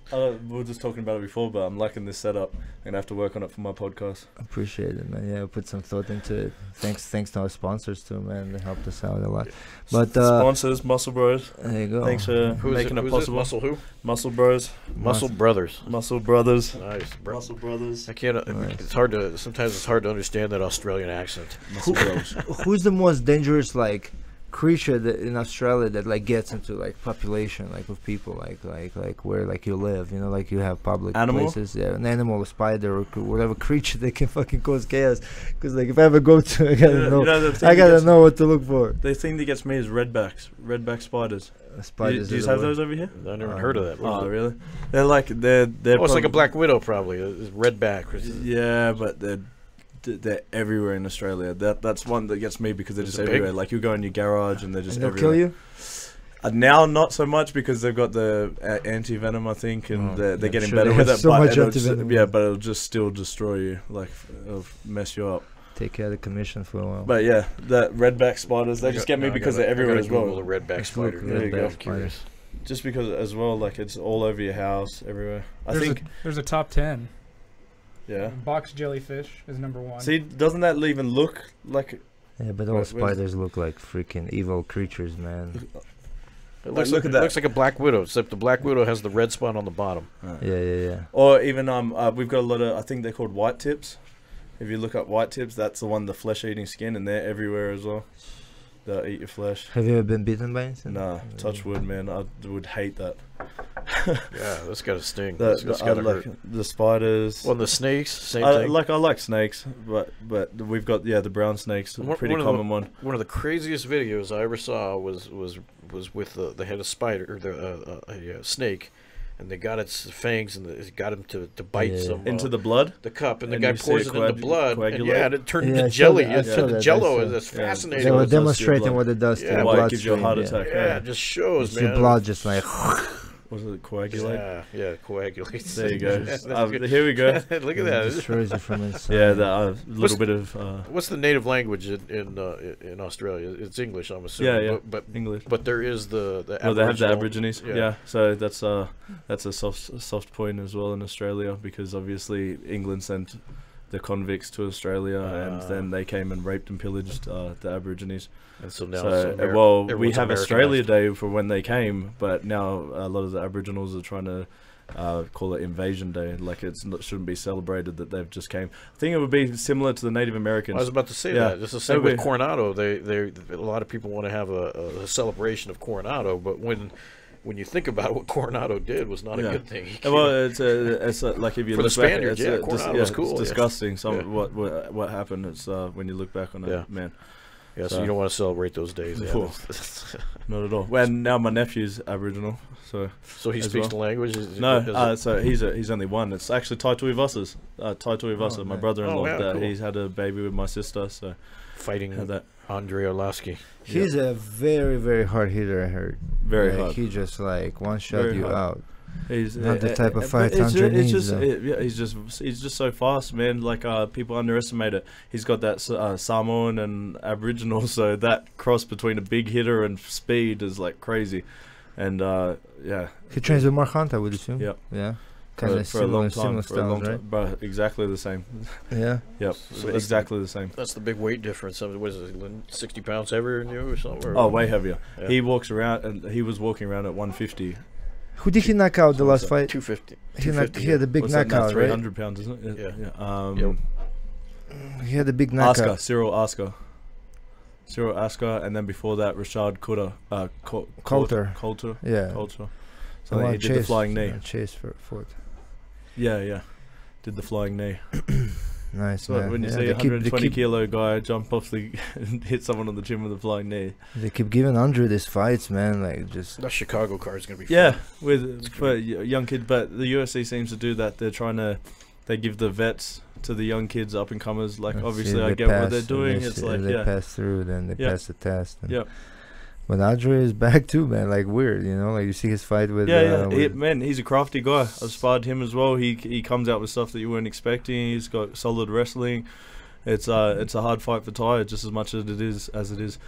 we were just talking about it before, but I'm liking this setup. I'm gonna have to work on it for my podcast. appreciate it, man. Yeah, put some thought into it. Thanks to our sponsors too, man. They helped us out a lot. But Sponsors, Muscle Bros. there you go. Thanks for Who is making it Who's possible. Muscle who? Muscle Bros. Muscle Brothers. Muscle Brothers. Nice. Muscle Brothers. I can't. Nice. It's hard to. Sometimes it's hard to understand that Australian accent. Muscle Bros. Who's the most dangerous like creature that in Australia that like gets into like population, like with people, like where like you live, you know, like you have public places. Yeah, an animal, a spider, or whatever creature that can fucking cause chaos. Because like if I ever go to, I gotta know what to look for. The thing that gets me is redback spiders. Spiders. Do you have those over here? I never heard of that. Oh, really? They're like they're. Oh, it's like a black widow, probably. It's redback. Yeah, but they're everywhere in Australia. That's one that gets me because they're just everywhere. Like you go in your garage and they're just they'll everywhere. Kill you? Now not so much because they've got the anti-venom, I think, and they're getting better with it. So much anti-venom. Yeah, but it'll just still destroy you. Like it'll mess you up. Take care of the commission for a while. But yeah, the redback spiders, they just get me because they're everywhere as well. The redback spider. There you go. I'm curious. Just because as well, like it's all over your house, everywhere. I think there's a top 10. Yeah. Box jellyfish is number 1. See, doesn't that even look like? Yeah, but all spiders look like freaking evil creatures, man. It looks like looks like a black widow, except the black widow has the red spot on the bottom. Yeah. Or even we've got a lot of, I think they're called white tips. If you look up white tips, that's the one, the flesh-eating skin, and they're everywhere as well. They'll eat your flesh. Have you ever been bitten by anything? Nah, touch wood, man. I would hate that. Yeah, that's got to sting. That's gotta hurt. The spiders. Well, the snakes, same thing. I like snakes, but we've got the brown snakes, pretty common one. One of the craziest videos I ever saw was with they had a spider or a snake. And they got its fangs and they got him to bite some into the blood, the cup, and the guy pours it in the blood, and and it turned into I jelly. saw that, Jello. That's fascinating. They were demonstrating what it does to the why it blood gives you a heart attack. Yeah, it just shows, man. Your blood just like. Was it coagulate? Yeah, coagulates. There you go. Here we go. Look at that. It destroys you from inside. Yeah, a little bit of. What's the native language in Australia? It's English, I'm assuming. Yeah, but English. But there is the well, they have the Aborigines. Yeah, so that's a soft point as well in Australia because obviously England sent the convicts to Australia and then they came and raped and pillaged the Aborigines. And so now, we have Australia Day for when they came, but now a lot of the Aboriginals are trying to call it Invasion Day, like shouldn't be celebrated that they've just came. I think it would be similar to the Native Americans. I was about to say that. It's the same with Coronado. A lot of people want to have a celebration of Coronado, but when you think about it, what Coronado did was not a good thing. Well, it's like if you for look the Spaniards, back, Coronado was cool. It's disgusting. What happened? It's when you look back on it, man. Yeah, so you don't want to celebrate those days. Not at all. Well, now my nephew's Aboriginal, so he speaks the language. So he's only one. It's actually Taitui Vasa's. Taitui Vasa, my brother-in-law. Cool. He's had a baby with my sister. So fighting that Andre Orlovsky. He's a very, very hard hitter. I heard. Very hard. He just like one shot very you hard. out. He's not the type of fight Andre needs. He's just so fast, man. Like people underestimate it. He's got that Samoan and Aboriginal, so that cross between a big hitter and speed is like crazy. And he trains with Mark Hunt, I would assume. Yeah. Kind of similar styles, right? But exactly the same. Yeah. Yep. So exactly the same. That's the big weight difference. What is it? 60 pounds heavier than you or something? Oh, way heavier. Yeah. He walks around, and he was walking around at 150. Who did he knock out the last fight? 250. He had a big knockout, 300 pounds, isn't it? Yeah. He had a big knockout. Cyril Asker, and then before that, Rashad Coulter. Yeah. Coulter. So he did the flying knee. Chase for fourth. Yeah. Did the flying knee. Nice, so man. When you see a 120 kilo guy jump off and hit someone on the chin with a flying knee. They keep giving Andre these fights, man. Like just that Chicago card is gonna be fun. for young kids, but the UFC seems to do that. They give the vets to the young kids, up and comers. Like obviously, I get what they're doing. It's like they pass through, then they pass the test. But Andre is back too, man. Like weird, you know. Like you see his fight with. Man, he's a crafty guy. I've sparred him as well. He comes out with stuff that you weren't expecting. He's got solid wrestling. It's a hard fight for Ty just as much as it is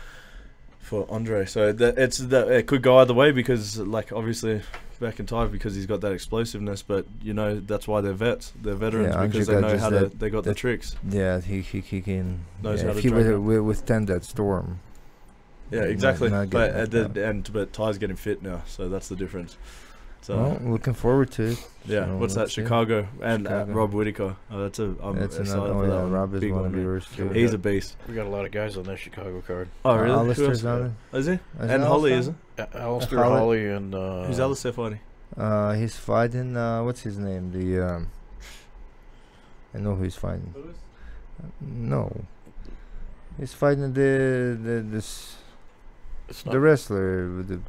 for Andre. So it could go either way because, like, obviously back in Ty because he's got that explosiveness. But you know that's why they're vets. They're veterans because they know how they got the tricks. Yeah, he can. Knows how to he would withstand that storm. Yeah, exactly. But Ty's getting fit now, so that's the difference. So Well, looking forward to it. yeah, So what's that? let's see. Chicago and Chicago. Rob Whittaker. Oh, that's a. I'm That's excited another. for Oh that yeah, one. Rob is Big one of man. yours too. He's a beast. We got a lot of guys on that Chicago card. Oh really? Who Alistair's else? on it. Is he? Is And it Holly, Alistair? is it? Alistair, Holly- Holly, and Who's Alistair fighting? He's fighting. What's his name? I know who he's fighting. No, he's fighting It's not, the wrestler with the.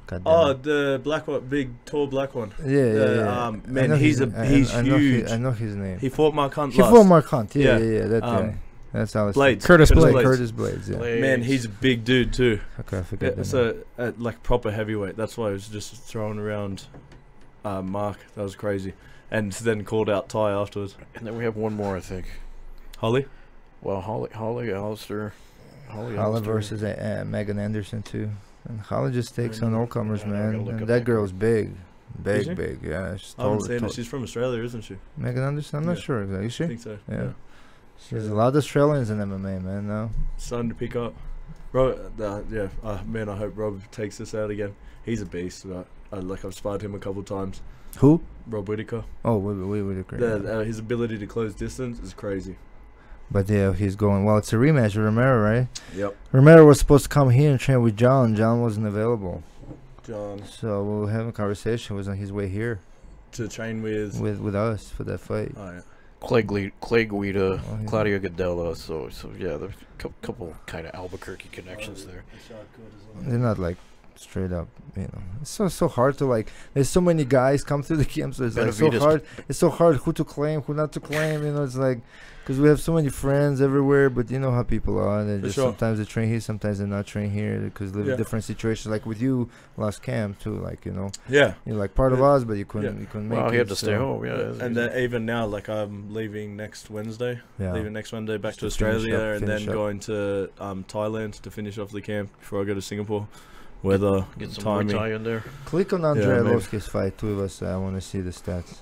God damn Oh, it. the black one, big, tall black one. Yeah. Man, I know he's his- he's I know huge. I know his name. He fought Mark Hunt He last. fought Mark Hunt. Yeah, Yeah. yeah, that guy. That's Alistair. Blades. Curtis Blades. Curtis Blades. Yeah. Blades. Man, he's a big dude too. Okay, I forget. Yeah, the so like proper heavyweight. That's why I was just throwing around Mark. That was crazy. And then called out Ty afterwards. and then we have one more, I think. Holly? Well, Holly, Alistair, Holly Alistair. versus Megan Anderson too. And Holly just takes on all comers, Yeah, I gotta man. look And up that that girl's big, Is she? big. Yeah, she's I haven't tall. seen her. She's from Australia, isn't she? Megan Anderson. I'm not Yeah. sure exactly. Is I she? think so. Yeah. There's a lot of Australians in MMA, man. Now. Starting to pick up. Rob, man, I hope Rob takes this out again. He's a beast. I've sparred him a couple of times. Who? Rob Whittaker. Oh, we would agree. His ability to close distance is crazy. But yeah, he's going. Well, it's a rematch with Romero, right? Yep. Romero was supposed to come here and train with John. John wasn't available, John so we were having a conversation. Was on his way here to train with. with us for that fight. Oh yeah. Clay Guida, Oh, yeah. Claudia Gadella. So yeah, there's a couple kind of Albuquerque connections there. They're not like straight up, you know. It's so hard to like. There's so many guys come through the camp, so it's like so Benavides. hard. It's so hard who to claim, who not to claim. You know, it's like because we have so many friends everywhere, but you know how people are. They For just sure. sometimes they train here, sometimes they're not train here because live Yeah. in different situations. Like with you, last camp too. Like Yeah. you're like part of Yeah. us, but you couldn't make Well, it. he had to so- stay home. Yeah, And even now, like I'm leaving next Wednesday. Yeah. Leaving next Monday back Just to to finish Australia, up- and then finish up. going to Thailand to finish off the camp before I go to Singapore. Weather, get some Muay timing. Thai in there. Click on Andrei Yeah, maybe. Arlovski's fight. Two of us. I want to see the stats.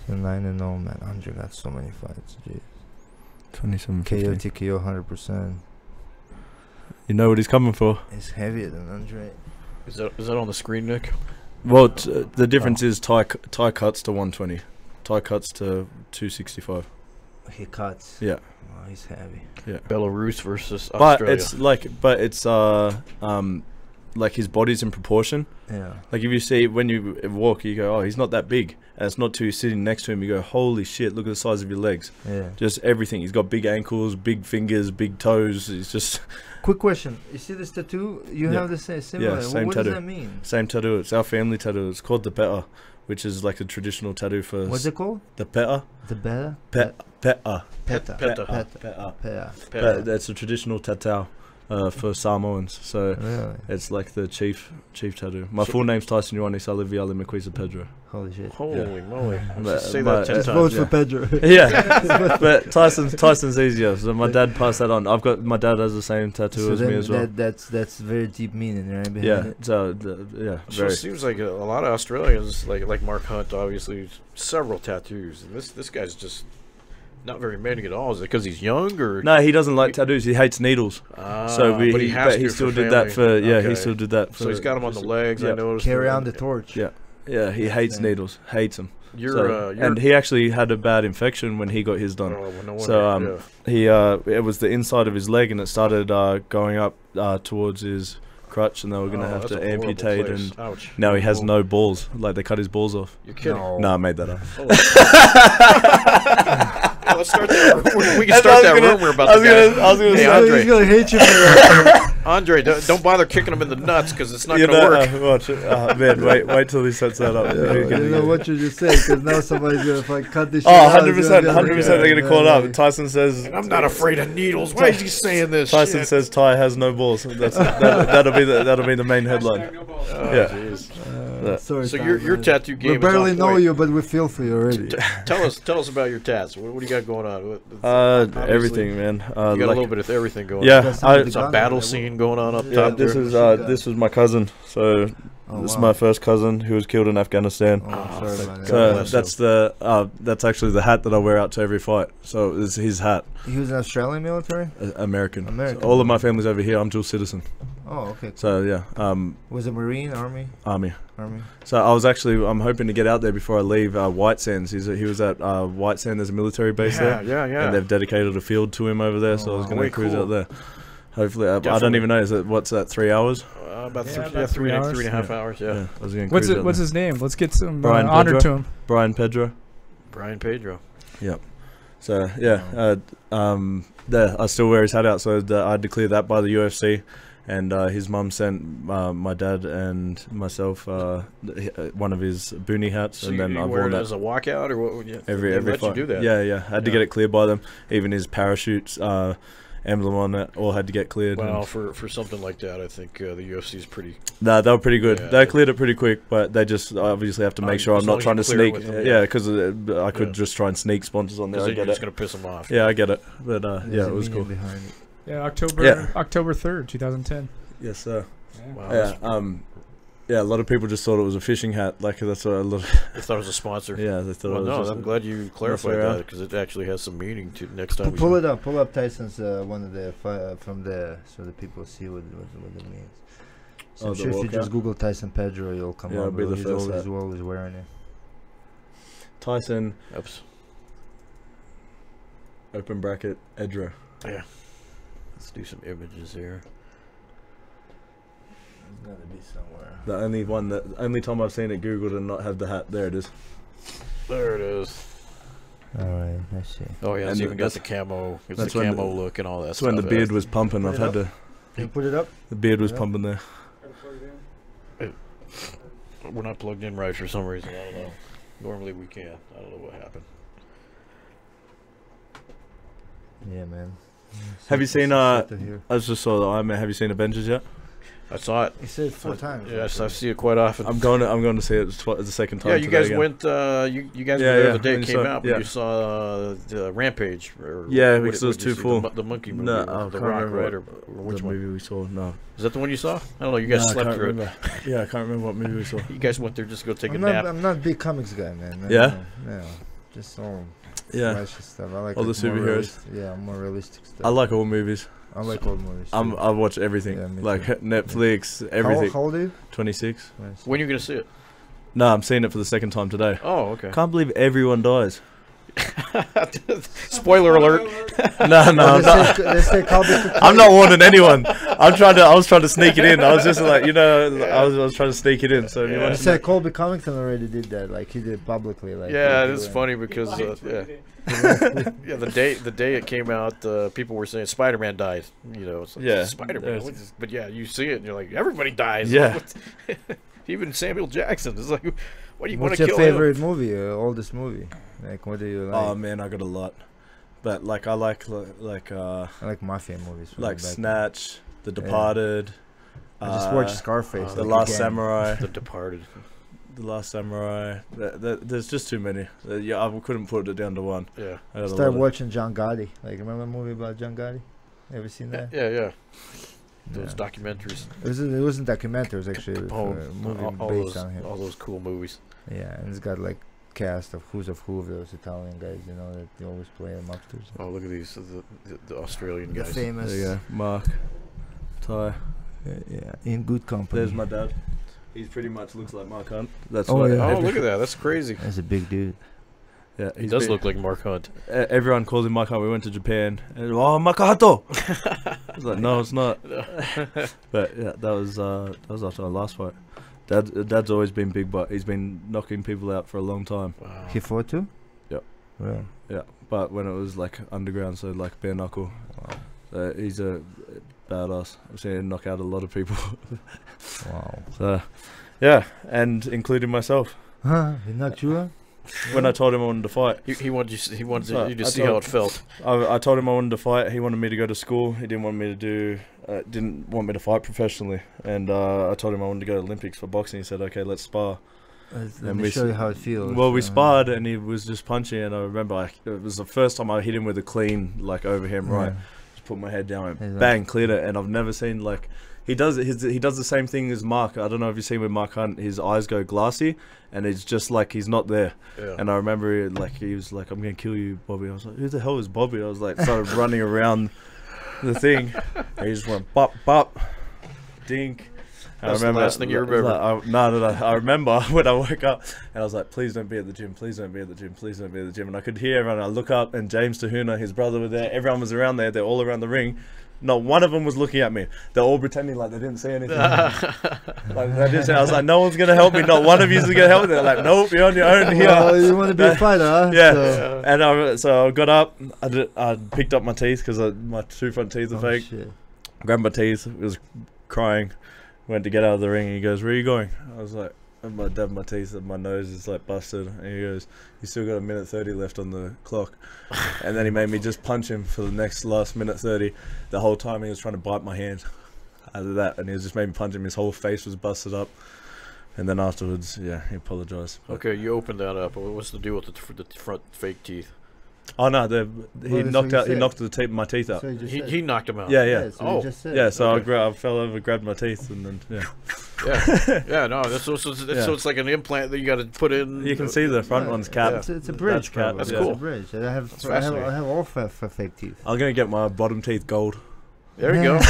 So 9-0, man. Andre got so many fights. Jeez. 27. KO, TKO, 100%. You know what he's coming for. He's heavier than Andre. Is that on the screen, Nick? Well, the difference is Thai cuts to 120, Thai cuts to 265. He cuts. Yeah. Oh, he's heavy. Belarus versus But Australia. it's like his body's in proportion. Yeah. Like if you see when you walk, you go, oh, he's not that big, and it's not till you're sitting next to him. You go, holy shit, look at the size of your legs. Yeah. Just everything. He's got big ankles, big fingers, big toes. He's just Quick question. You see this tattoo? You Yeah. have the same similar. Yeah, same what tattoo. does that mean? same tattoo. It's our family tattoo. It's called the peta, which is like a traditional tattoo for What's it called? the peta. The beta? Peta. Peta. Peta. Peta. Peta. Peta. That's a traditional tattoo for Samoans. So Really? it's like the chief tattoo. My full name's Tyson Pedro. Pedro. Holy shit. Holy moly! But- Say but- that 10 Just times. for Pedro. Yeah, but Tyson's easier. So my dad passed that on. My dad has the same tattoo So as me then as well. that's very deep meaning, right? Behind Yeah. it. So So very. it seems like a lot of Australians, like Mark Hunt, obviously several tattoos, and this guy's just not very many at all. Is it because he's young or? No, he doesn't like tattoos. He hates needles. But he has but to he for still did that family. for. Yeah, Okay. he still did that for. So he's got him on the legs. I yeah. noticed. Carry on the torch. Yeah. Yeah, he hates Same. needles. Hates them. You're And he actually had a bad infection when he got his done. Oh, no wonder, So yeah. it was the inside of his leg, and it started going up towards his crutch, and they were gonna have that's to a horrible amputate, place. and Ouch. now he has Oh. no balls. Like they cut his balls off. You're kidding. No, I made that up. Well, let's start that. We can start that rumor about the guy. I was gonna Hey, say. Andre. He's gonna hate you for that. Andre, don't bother kicking him in the nuts because it's not You going to know, work. watch it. Man, wait till he sets that up. You know what you just said, because now somebody's gonna fucking cut this shit Oh, out. 100%, 100%. They're gonna call it up. Tyson says. And I'm not afraid of needles. Why is he saying this? Tyson shit? says Ty has no balls. That'll be the main headline. Oh, Yeah. jeez. Sorry, So Tom, your man. tattoo game We barely is on know point. you, but we feel for you already. Tell us about your tats. What do you got going on? Obviously, Everything, man. You got a little bit of everything going on. Yeah, Got some of the It's a gun battle there. scene going on up Yeah, top this there. is this was my cousin. So Oh, this is wow. my first cousin who was killed in Afghanistan. Oh, sorry about So that. that's actually the hat that I wear out to every fight. So it's his hat, He was in Australian military. American. American. So all of my family's over here. I'm dual citizen. Oh, okay. Cool. So yeah, Was it Marine, Army? Army. Army. So I'm hoping to get out there before I leave White Sands. He was at White Sands. There's a military base there. Yeah. And they've dedicated a field to him over there. So I was going to cruise out there. Hopefully, I don't even know. What's that? 3 hours? About about 3 hours. 3.5 hours. Yeah. I was going to What's his name? Let's get some Brian honor Pedro. to him. Brian Pedro. Brian Pedro. Yep. So yeah, I still wear his hat out. So I had to clear that by the UFC. And his mum sent my dad and myself one of his boonie hats, So and then you I've wear worn it that as a walkout, or what? every let fight. you do that? Yeah, had to get it cleared by them. Even his parachutes emblem on it all had to get cleared. Well, for something like that, I think the UFC is pretty. Nah, they were pretty good. Yeah, they cleared it pretty quick, but they just obviously have to make sure as I'm long not as trying you to clear it sneak. with them, Yeah, because I could Yeah. just try and sneak sponsors on there. Because I then you're get just it. gonna piss them off. Yeah, I get it. But There's yeah, a it was meaning cool. behind it. Yeah, October Yeah. October 3rd, 2010. Yes, sir. Yeah. Wow, Yeah. that's- Yeah, a lot of people just thought it was a fishing hat. Like that's what a lot. I thought it was a sponsor. Yeah, they thought Well, it was no, just I'm glad you clarified yeah. that because it actually has some meaning to next time. Pull it up. Pull up Tyson's one of the from there so that people see what it means. So Oh, I'm the sure if you walkout? just Google Tyson Pedro, you'll come Yeah, up. it'll be the He's first always wearing it. Tyson Oops. open bracket Edra. Yeah. Let's do some images here. It's gotta be somewhere. The only time I've seen it Googled and not have the hat. There it is. There it is. All right, let's see. Oh yeah, it's And even got that's- the camo. It's that's the when camo look and all that That's stuff. when the beard was pumping. Put I've it had up. to. Can you put it up? The beard was Yeah. pumping there. We're not plugged in right for some reason. I don't know. Normally we can. I don't know what happened. Yeah, man. Have you seen Here. I just saw the Iron Man. Have you seen Avengers yet? I saw it. He said it 4 times. Yes, I see it quite often. I'm going to see it the second time. Yeah, you today guys again. went. You guys Yeah, were there yeah, the day when it you came saw- out, but yeah. you saw the Rampage. Or Yeah, what because did it was you too see? full. The monkey movie. No, or I the can't Rock, remember right? Or the which one? movie we saw. No, Is that the one you saw? I don't know. You guys No, I slept can't through it. remember. Yeah, I can't remember what movie we saw. You guys went there just to go take a I'm nap. not a big comics guy, man. Yeah? No, just all Yeah, flashy stuff. I like All the more superheroes. more realistic stuff. I like all movies. I like old movies. too. I watch everything, Yeah, me like too. Netflix, How everything. old are you? 26. Nice. When are you gonna see it? No, I'm seeing it for the second time today. Oh, okay. Can't believe everyone dies. Spoiler alert. No, I'm not. They say Colby could I'm not warning anyone. I was trying to sneak it in. I was just like, I was trying to sneak it in. So if you Yeah. want They to said Colby Covington already did that. Like he did publicly. Like Yeah, like, it is he funny because yeah, the day it came out, people were saying Spider-Man died. It's like, Yeah. Spider-Man. Yeah. But yeah, you see it and you're like, everybody dies. Yeah. Even Samuel Jackson is like, what do you want What's to your kill favorite movie? Oldest movie? Like what do you like? Oh man, I got a lot, but like I like I like mafia movies. from like back then. Snatch, The Yeah. Departed. I just watched Scarface. The like, Last again. Samurai. The Departed. The Last Samurai. There's just too many. Yeah, I couldn't put it down to one. Yeah. I got a Started lot of- watching John Gotti. Like remember a movie about John Gotti? Ever seen that? Yeah. Those Yeah. documentaries. It wasn't documentary. It was actually a Capone. movie all based those, on him. all those cool movies. Yeah, and it's got like cast of who's of who of those Italian guys. That they always play them upstairs. Oh, look at these. The Australian The guys. famous. There you go. Mark. Ty. Yeah, in good company. There's my dad. He pretty much looks like Mark Hunt. That's Oh, why yeah. Oh, look at that. That's crazy. That's a big dude. Yeah, He does look like Mark Hunt. Everyone calls him Mark Hunt. We went to Japan. And, oh, Makahato! I was like, no, it's not. But yeah, that was after our last fight. Dad's always been big, but he's been knocking people out for a long time. Wow. He fought too? Yep. Well, Yeah, but when it was like underground, so like bare knuckle. He's a badass. I've seen him knock out a lot of people. wow. So, yeah, and including myself. Huh? He knocked you out? When I told him I wanted to fight, He wanted you So, to I see how told- it felt. I told him I wanted to fight. He wanted me to go to school. He didn't want me to fight professionally. And I told him I wanted to go to Olympics for boxing. He said, "Okay, let's spar." Let And me we show you s- how it feels. Well, we sparred, and he was just punching. And I remember it was the first time I hit him with a clean, like over him, right? Just put my head down and He's bang, cleared it. And I've never seen like he does the same thing as Mark. I don't know if you've seen with Mark Hunt. His eyes go glassy, and it's just like he's not there. Yeah. And I remember he was like, "I'm gonna kill you, Bobby." I was like, "Who the hell is Bobby?" I was like, started running around the thing. And he just went bop bop. stink. That's the last thing you remember. No. I remember when I woke up and I was like, please don't be at the gym, please don't be at the gym, please don't be at the gym. And I could hear everyone. I look up and James Tahuna, his brother, was there. Everyone was around there. They're all around the ring. Not one of them was looking at me. They're all pretending like they didn't see anything. Like they didn't say. I was like, no one's gonna help me. Not one of you is gonna help me. They're like, nope, you're on your own here. Well, you want to be a fighter, huh? Yeah. And so I got up. I picked up my teeth because my 2 front teeth are fake. Shit. Grabbed my teeth. Was crying. Went to get out of the ring. And he goes, "Where are you going?" I was like, "I'm about to dab my teeth. And my nose is like busted." And he goes, "You still got 1:30 left on the clock." And then he made me just punch him for the last 1:30. The whole time he was trying to bite my hand out of that, and he just made me punch him. His whole face was busted up. And then afterwards, yeah, he apologized. Okay, you opened that up. What's the deal with the front fake teeth? Oh no, he knocked my teeth out. So He knocked him out. Yeah. So you just said. Yeah, so Okay. I fell over, grabbed my teeth, and then Yeah. No. So it's like an implant that you got to put in. you can see the front one's capped. It's a bridge. That's cat. That's It's cool. a bridge. I have fascinating. I have all for fake teeth. I'm gonna get my bottom teeth gold, There you go.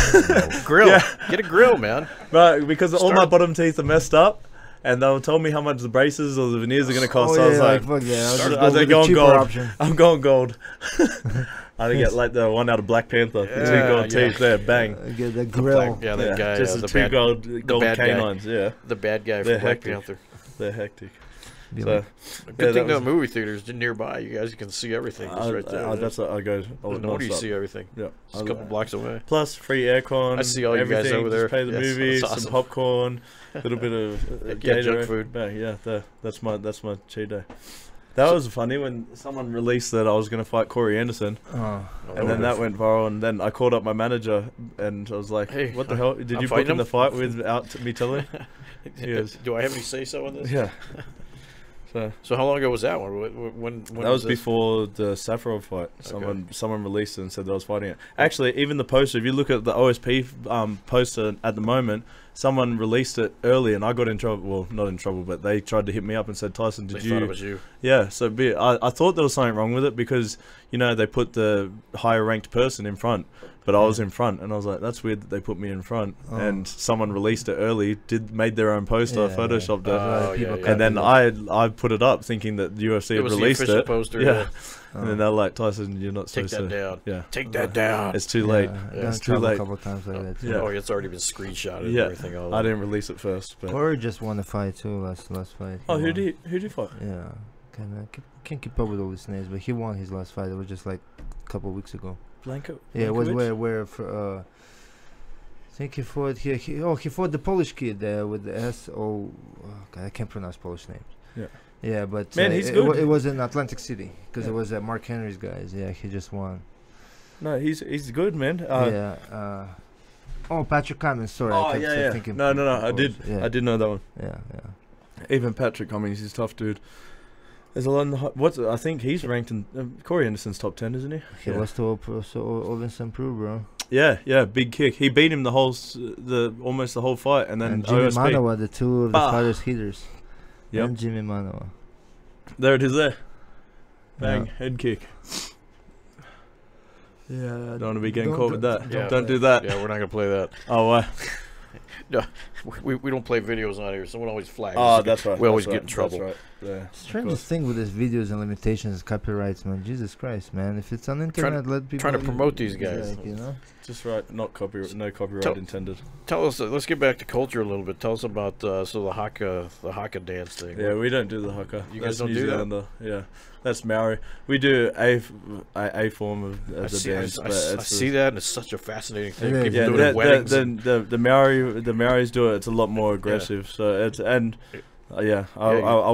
Grill. Yeah. Get a grill, man. right? Because all my Start- bottom teeth are messed up, and they'll tell me how much the braces or the veneers are gonna cost. So I was like, fuck yeah. I'll I just was go with going the cheaper gold. option. I'm going gold. I didn't get like the one out of Black Panther. The 2 gold teeth there, bang. Get the grill. Yeah, that guy. just the 2 bad, gold bad guy. canines. Yeah, the bad guy They're from Black hectic. Panther. they're hectic. Be So like, Good thing that the movie theater's nearby. You guys can see everything. It's right there. that's what I go. No wonder you nonstop. see everything. Yeah, It's a couple blocks away. Plus free aircon. I see all you guys everything, over there. Just pay the Yes, movie, that's some awesome. popcorn, a little bit of Yeah, junk Gatorade. food. Bang, yeah, that's my cheat day. That was funny when someone released that I was going to fight Corey Anderson, oh. and then that went viral. And then I called up my manager, and I was like, Hey, "What the hell? Did I'm you book fighting in the him?" fight without me telling?" He goes, Do I have any say so in this? "Yeah." So So how long ago was that one? When that was this? before the Safarov fight. Someone released it and said that I was fighting it. Actually, even the poster, if you look at the OSP poster at the moment, someone released it early and I got in trouble. Well, not in trouble, but they tried to hit me up and said, "Tyson, They did thought it you?" was you. Yeah, so I thought there was something wrong with it because, you know, they put the higher ranked person in front, but I was in front, and I was like, that's weird that they put me in front. Oh. And someone released it early, made their own poster, Yeah, photoshopped it. Oh, yeah, yeah. And then I put it up thinking that the UFC It had was the released official it. poster. Yeah. Oh. And then they're like, "Tyson, you're not Take supposed that to." down. Yeah. Take that down. It's too late. Yeah, It's I've too traveled late. a couple of times like that. Too. Yeah. Oh, it's already been screenshotted and Yeah. everything. All I didn't release it first. But Corey just won the fight too. Last fight. oh, He who won. did you fight? Yeah, can't keep up with all these names, but he won his last fight. It was just like a couple of weeks ago. Blanco. Yeah, it was Blankovic? where for, I think he fought he fought the Polish kid with the S O. Oh, God, I can't pronounce Polish names. Yeah. Yeah, but Man, he's it, good. it was in Atlantic City because Yeah. it was Mark Henry's guys. Yeah, he just won. No, he's good, man. Yeah. Oh, Patrick Cummins. Sorry. Oh I kept yeah. thinking No. I Polish. did. Yeah. I did know that one. Yeah. Even Patrick Cummings, he's a tough dude. There's a lot. I think he's ranked in Corey Anderson's top 10, isn't he? He lost to Olin Prue, bro. Yeah, big kick. He beat him almost the whole fight, and then And Jimmy OSP. Manoa, the two of the fighters hitters. Yep. And Jimmy Manoa. There it is. There. Bang, Yeah. head kick. Yeah. Don't want to be getting caught with that. Yeah. Don't do that. Yeah, we're not gonna play that. Oh, wow. We don't play videos on here. Someone always flags. Oh, us. that's right. We always that's get in trouble. That's right. Yeah. Strangest thing with these videos and limitations is copyrights, man. Jesus Christ, man. If it's on internet, let people trying to promote these guys. Like, you know? Just right. No copyright Tell- intended. Tell us. Let's get back to culture a little bit. Tell us about the haka dance thing. Yeah, we don't do the haka. You guys That's don't New do that? Zealander. Yeah, that's Maori. We do a form of I the see, dance, I but it's see that, and it's such a fascinating thing. Yeah, People Yeah, do it at weddings. the Maoris do it. It's a lot more aggressive. So it's I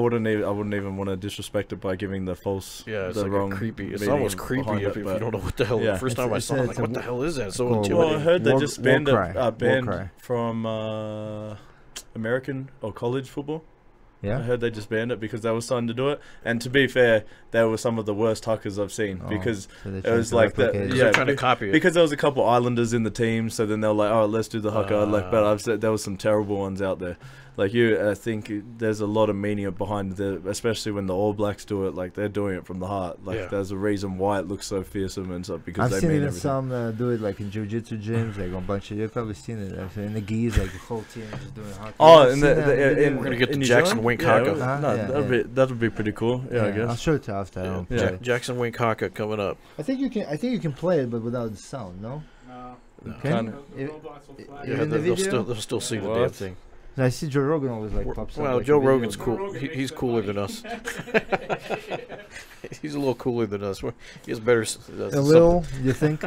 wouldn't even want to disrespect it by giving the false. Yeah, it's the like wrong creepy. It's meaning almost creepy behind if it, you but- don't know what the hell. Yeah. The first time I saw it, I'm like, what the hell is that? It's so Well, Well, I intimidating. heard they War- just war banned cry. a War band cry. from American or college football. I Yeah. heard they just banned it because they were starting to do it. And to be fair, they were some of the worst huckers I've seen Oh, because so they it was tried to like that. replicate it. They're Yeah, trying to copy it. because there was a couple Islanders in the team, so then they were like, "Oh, let's do the haka." But Ah. I've said there was some terrible ones out there. Like I think there's a lot of meaning behind especially when the All Blacks do it. Like they're doing it from the heart. Like there's a reason why it looks so fearsome and stuff because I've they seen mean even everything. some do it like in jiu-jitsu gyms, like a bunch of. You've probably seen it. Actually. In the gis, like the whole team just doing hockey. Oh, I've we're seen that We're gonna get in the New Jackson Zealand? Wink Yeah, Haka. that would be pretty cool. Yeah, I guess. I'll show it to you after. I don't Yeah. play. Jackson Wink Haka coming up. I think you can play it, but without the sound. No. No. Okay. Kinda. The robots will fly. Yeah, Yeah, in the they'll video? still see the What? damn thing. I see Joe Rogan always like pops up. Well, like, Joe a video. Rogan's Joe cool. Rogan makes He's it cooler funny. than us. He's a little cooler than us. He has better. A little, you think?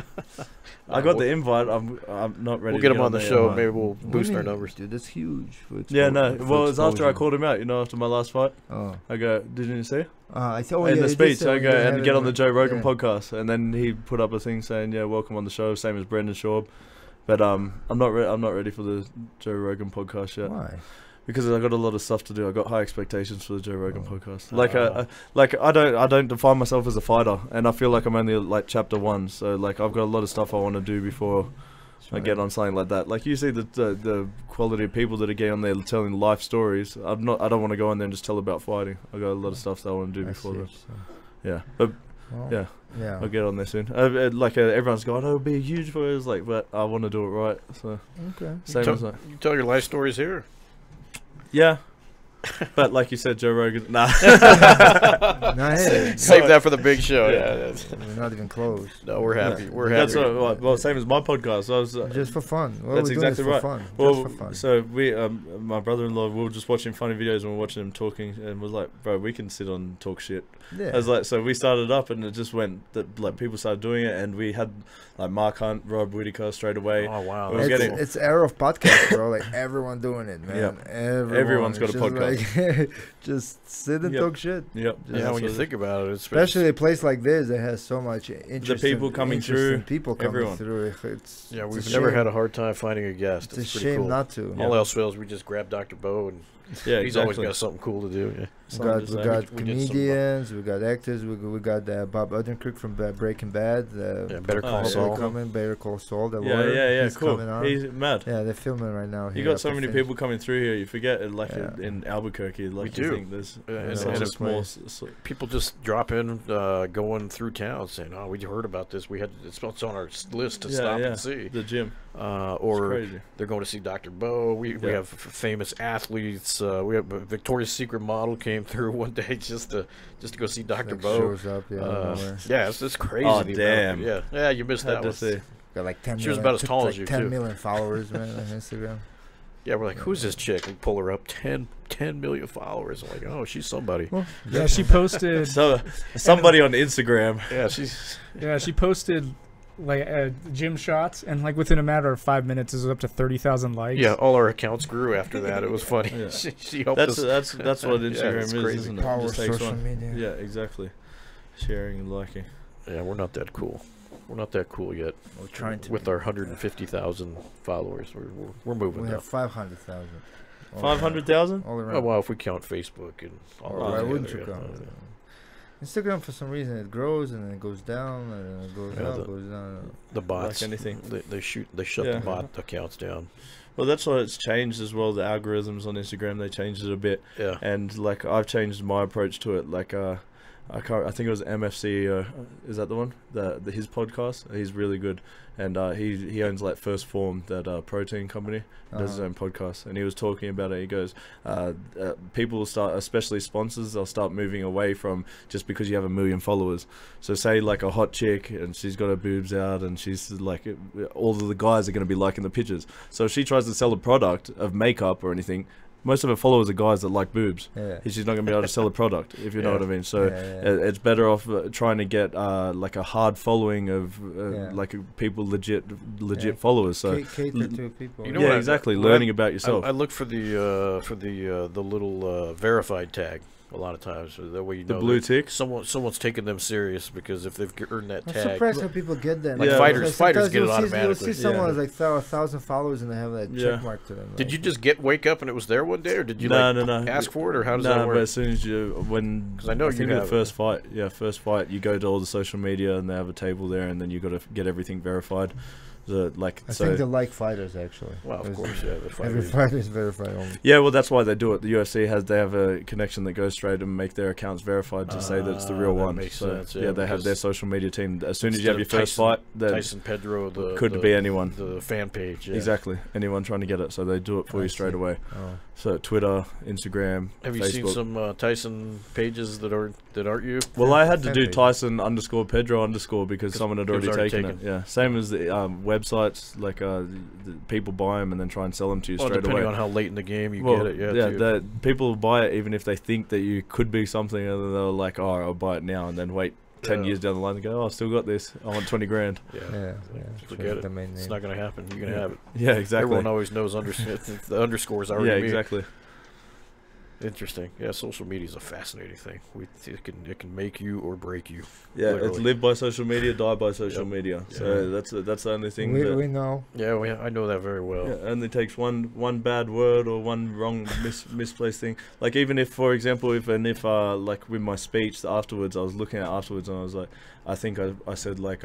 I got the invite. I'm not ready. We'll get to him on the there. show. Yeah. Maybe we'll What do you boost our mean? numbers. Dude, that's huge. For Yeah, no. for Well, it was after I exposure. called him out. You know, after my last fight, Oh. I go, didn't you see? I thought. In yeah, the you did speech, say I you go didn't and have get it, on the Joe Rogan yeah. podcast, and then he put up a thing saying, "Yeah, welcome on the show, same as Brendan Schaub." But I'm not ready for the Joe Rogan podcast yet. Why? Because I got a lot of stuff to do. I got high expectations for the Joe Rogan podcast. Uh. Like I don't define myself as a fighter, and I feel like I'm only like chapter 1. So like I've got a lot of stuff I want to do before I get on something like that. Like you see the quality of people that are getting on there telling life stories. I don't want to go on there and just tell about fighting. I got a lot of stuff that I want to do before that. Yeah, but Well, yeah. I'll get on there soon. Everyone's going, "Oh, it'll be huge for us." Like, but I want to do it right. So Okay. same as that. You tell your life stories here. Yeah. But like you said, Joe Rogan. Nah. No, hey, Save that for the big show. Yeah. Yeah. we're not even close. No, we're happy. We're That's happy. well, same as my podcast. I was Just for fun. What That's we're doing exactly is for right. fun. well. Just for fun. So we, my brother-in-law, we were just watching funny videos and we were watching him talking, and was like, "Bro, we can sit on and talk shit." Yeah. I was like, so we started up, and it just went that like people started doing it, and we had like Mark Hunt, Rob Whittaker straight away. Oh wow. We're that's getting- cool. It's era of podcast, bro. Like everyone doing it, man. Yep. Everyone's got a podcast. Like, just sit and Yep. talk shit. Yep. Yeah, when you so- think about it, Especially a place like this that has so much interesting people coming interesting through, people coming everyone. through. It's Yeah, it's we've a never shame. had a hard time finding a guest. It's a It's pretty shame cool. not to. Yeah. All else fails, we just grab Dr. Bo, and Yeah, he's always exactly. got something cool to do. Yeah. We Something got to we say. got We did some, comedians, we got actors, we got Bob Odenkirk from Breaking Bad. Yeah, Better Call yeah. Saul. Coming, Better Call Saul. The Yeah, lawyer. yeah, He's cool. coming on. He's mad. Yeah, they're filming right now. You here got at so the many thing. people coming through here. You forget, like Yeah. in Albuquerque, like We you do. think there's And such a it's small. People just drop in, going through town, saying, "Oh, we heard about this. We had it's on our list to stop and see." The gym. It's Or crazy. they're going to see Dr. Bo. We Yeah. have famous athletes. We have a Victoria's Secret model came through one day just to go see Dr. Like, Bo. shows up, yeah. nowhere. Yeah, it's crazy. Oh, the damn. amount of- yeah, you missed Had that to one. see. Got like 10 She was million, about as tall as you, 10 too. million followers, man, on Instagram. Yeah, we're like, who's this chick? We pull her up, 10 million followers. I'm like, oh, she's somebody. Yeah, she posted. So somebody on Instagram. Yeah, she's. Yeah, she posted like gym shots, and like within a matter of 5 minutes, it was up to 30,000 likes. Yeah, all our accounts grew after that. It was funny. Yeah. she helped That's us. that's what Yeah, Instagram it's is, crazy. isn't it? Power Just takes social one. media. Yeah, exactly. Sharing and liking. Yeah, we're not that cool. We're not that cool yet. We're trying to With be. our 150,000 followers, we're moving We now. have 500,000. 500,000. All around. Oh wow, if we count Facebook and all Or that why together, wouldn't you yeah. count? Instagram, for some reason, it grows and then it goes down and then it goes Yeah, up, goes down. The bots, Like anything. they shut Yeah. the bot accounts down. Well, that's why it's changed as well. The algorithms on Instagram, they changed it a bit, Yeah, and like I've changed my approach to it. Like I think it was MFC. Is that the one? His podcast. He's really good, and he owns like First Form, that protein company. Does his own podcast, and he was talking about it. He goes, people will start, especially sponsors, they'll start moving away from just because you have 1 million followers. So say like a hot chick, and she's got her boobs out, and she's like, all of the guys are going to be liking the pictures. So if she tries to sell a product of makeup or anything, most of her followers are guys that like boobs. Yeah. She's not going to be able to sell a product, if you know Yeah. what I mean. So Yeah. it's better off trying to get like a hard following of Yeah. like people legit Yeah. followers. So Cater to people. You know yeah, what I- exactly. what I- Learning about yourself. I look for the little verified tag a lot of times. So that way you The know blue that tick. someone's taking them serious, because if they've earned that I'm tag, surprised how people get that. Like man. fighters- Like, fighters sometimes get it you'll see automatically. someone Yeah. with like 1,000 followers and they have that Yeah. check mark to them. did like- you just wake up and it was there one day, or did you No, like no, no. ask for it, or how does No, that work? but as soon as you, when 'Cause I know you think have the it. first fight, you go to all the social media and they have a table there, and then you got to get everything verified. I think they like fighters actually. Well, of course, yeah. The Every fighter is verified only. Yeah, well, that's why they do it. The UFC they have a connection that goes straight and make their accounts verified to say that it's the real that one. makes So sense, yeah, they have their social media team. As soon as you have your first Tyson- fight, then Tyson Pedro, could be anyone. The fan page. Yeah. Exactly, anyone trying to get it, so they do it for you straight away. Oh. So Twitter, Instagram, Have you Facebook. seen some Tyson pages that aren't you? Well, I had to Fan do page. Tyson_Pedro_ because someone had it was already already taken it. Yeah, same as the websites, like the people buy them and then try and sell them to you Well, straight depending away. on how late in the game you Well, get it. Yeah, too. the people buy it even if they think that you could be something, and then they're like, "Oh, I'll buy it now," and then wait 10 Yeah. years down the line and go, "Oh, I still got this. I want 20 grand." Yeah. Yeah, Forget sure, it. the main It's name. not going to happen. You're going to have it. Yeah, exactly. Everyone always knows the underscores already. Yeah, mean. exactly. Interesting. Yeah, social media is a fascinating thing. It can make you or break you. Yeah, it's Literally. live by social media, die by social Yep. media. Yeah. So that's the only thing. We that, know. Yeah, I know that very well. yeah, only takes one bad word or one wrong misplaced thing. Like even if, for example, if like with my speech afterwards, I was looking at afterwards and I was like, I think I said like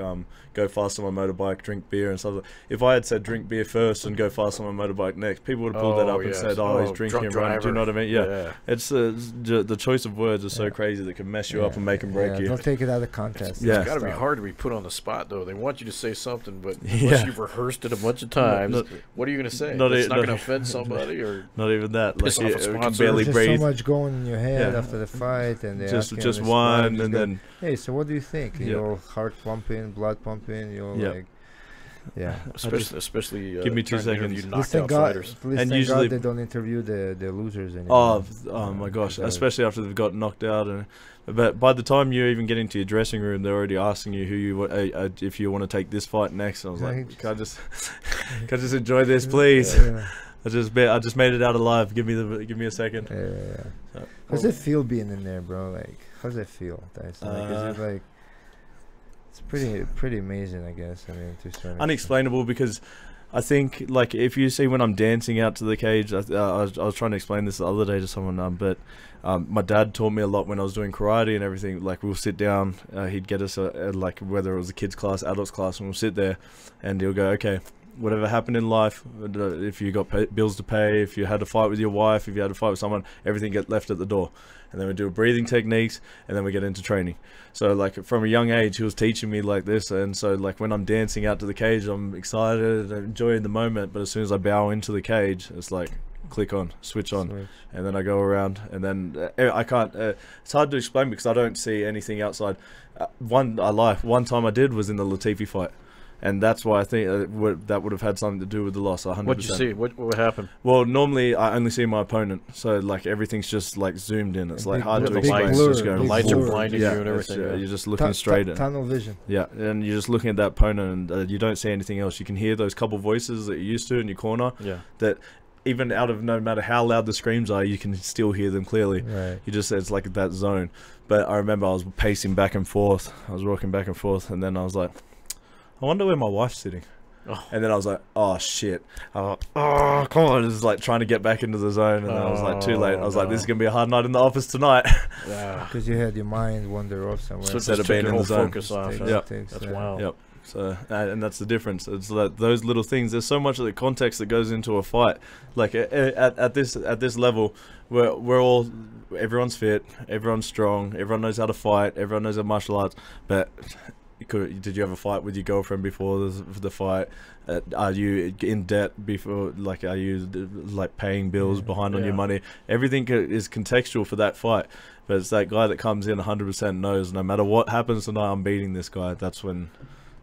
go fast on my motorbike, drink beer and stuff. Like, if I had said drink beer first and go fast on my motorbike next, people would have pulled that up and yes. said, oh, he's drinking and running. Do you know what I mean? Yeah. It's the choice of words is so Yeah. crazy that can mess you up and make and break Yeah, you. don't take it out of context. Yeah. It's got to be Stop. hard to be put on the spot, though. They want you to say something, but unless Yeah. you've rehearsed it a bunch of times, Not- what are you going to say? not It's e- not not going to e- offend somebody, or Not even that. Piss Like off a you can sponsor. barely There's breathe. so much going in your head Yeah. after the fight, and they Just ask you just on the spot, one you and go, then hey, so what do you think? Yeah. Your heart pumping, blood pumping, you're Yeah. like, yeah. especially Give me 2 trying to interview seconds. Please thank knockout God, fighters. please And thank usually- God they don't interview the losers anymore. Oh my gosh! Because- Especially after they've got knocked out, but by the time you even get into your dressing room, they're already asking you if you want to take this fight next. I was Yeah, like, he can I just enjoy this, please? Yeah. I just made it out alive. Give me a second. Yeah. So- How's it feel being in there, bro? Like, how's it feel, Tyson? Like, is it like? It's pretty amazing, I guess. I mean, to a certain extent. Unexplainable, because I think like if you see when I'm dancing out to the cage, I was trying to explain this the other day to someone, but my dad taught me a lot when I was doing karate and everything. Like we'll sit down, he'd get us like whether it was a kids class, adults class, and we'll sit there, and he'll go, okay, whatever happened in life, if you got bills to pay, if you had a fight with your wife, if you had a fight with someone, everything get left at the door. And then we do breathing techniques, and then we get into training. So like from a young age, he was teaching me like this, and so like when I'm dancing out to the cage, I'm excited, enjoying the moment. But as soon as I bow into the cage, it's like click on, switch on, Switch. and then I go around, and then I can't. It's hard to explain because I don't see anything outside. One time I did was in the Latifi fight. And that's why I think that would have had something to do with the loss. 100%. What'd you see? What happened? Well, normally I only see my opponent, so like everything's just like zoomed in. It's like Big hard blur, to big explain. blur, It's just going the lights are blur. blinding yeah, you and it's, everything. you're just looking straight at. Tunnel vision. Yeah, and you're just looking at that opponent, and you don't see anything else. You can hear those couple voices that you're used to in your corner. Yeah. That even out of no matter how loud the screams are, you can still hear them clearly. Right. You just it's like that zone. But I remember I was pacing back and forth. I was walking back and forth, and then I was like, I wonder where my wife's sitting. Oh. And then I was like, oh shit. Oh, come on. It was like trying to get back into the zone. And I was like, too late. I was like, this is going to be a hard night in the office tonight. Yeah. Because you had your mind wander off somewhere. So Instead just of took being your in whole the zone. focus off. Takes- huh? Yeah. takes, That's uh, wild. Yep. So, and that's the difference. It's like those little things. There's so much of the context that goes into a fight. Like at this level, we're all, everyone's fit, everyone's strong, everyone knows how to fight, everyone knows how martial arts. But did you have a fight with your girlfriend before the fight? Are you in debt before? Like, are you like paying bills behind on your Yeah. money? Everything is contextual for that fight. But it's that guy that comes in 100% knows no matter what happens tonight, I'm beating this guy. That's when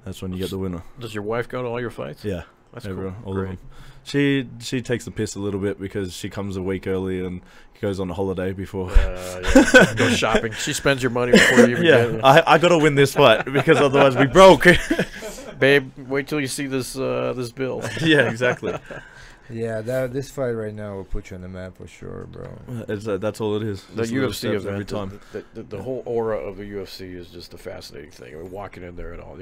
you get the winner. Does your wife go to all your fights? Yeah, That's everyone, cool. all of them. She takes the piss a little bit because she comes a week early and goes on a holiday before. Yeah. Go shopping. She spends your money before you even get Yeah, it. I got to win this fight because otherwise we broke. Babe, wait till you see this bill. Yeah, exactly. Yeah, this fight right now will put you on the map for sure, bro. That's all it is. The Just little UFC steps event, every time. the whole aura of the UFC is just a fascinating thing. I mean, walking in there and all,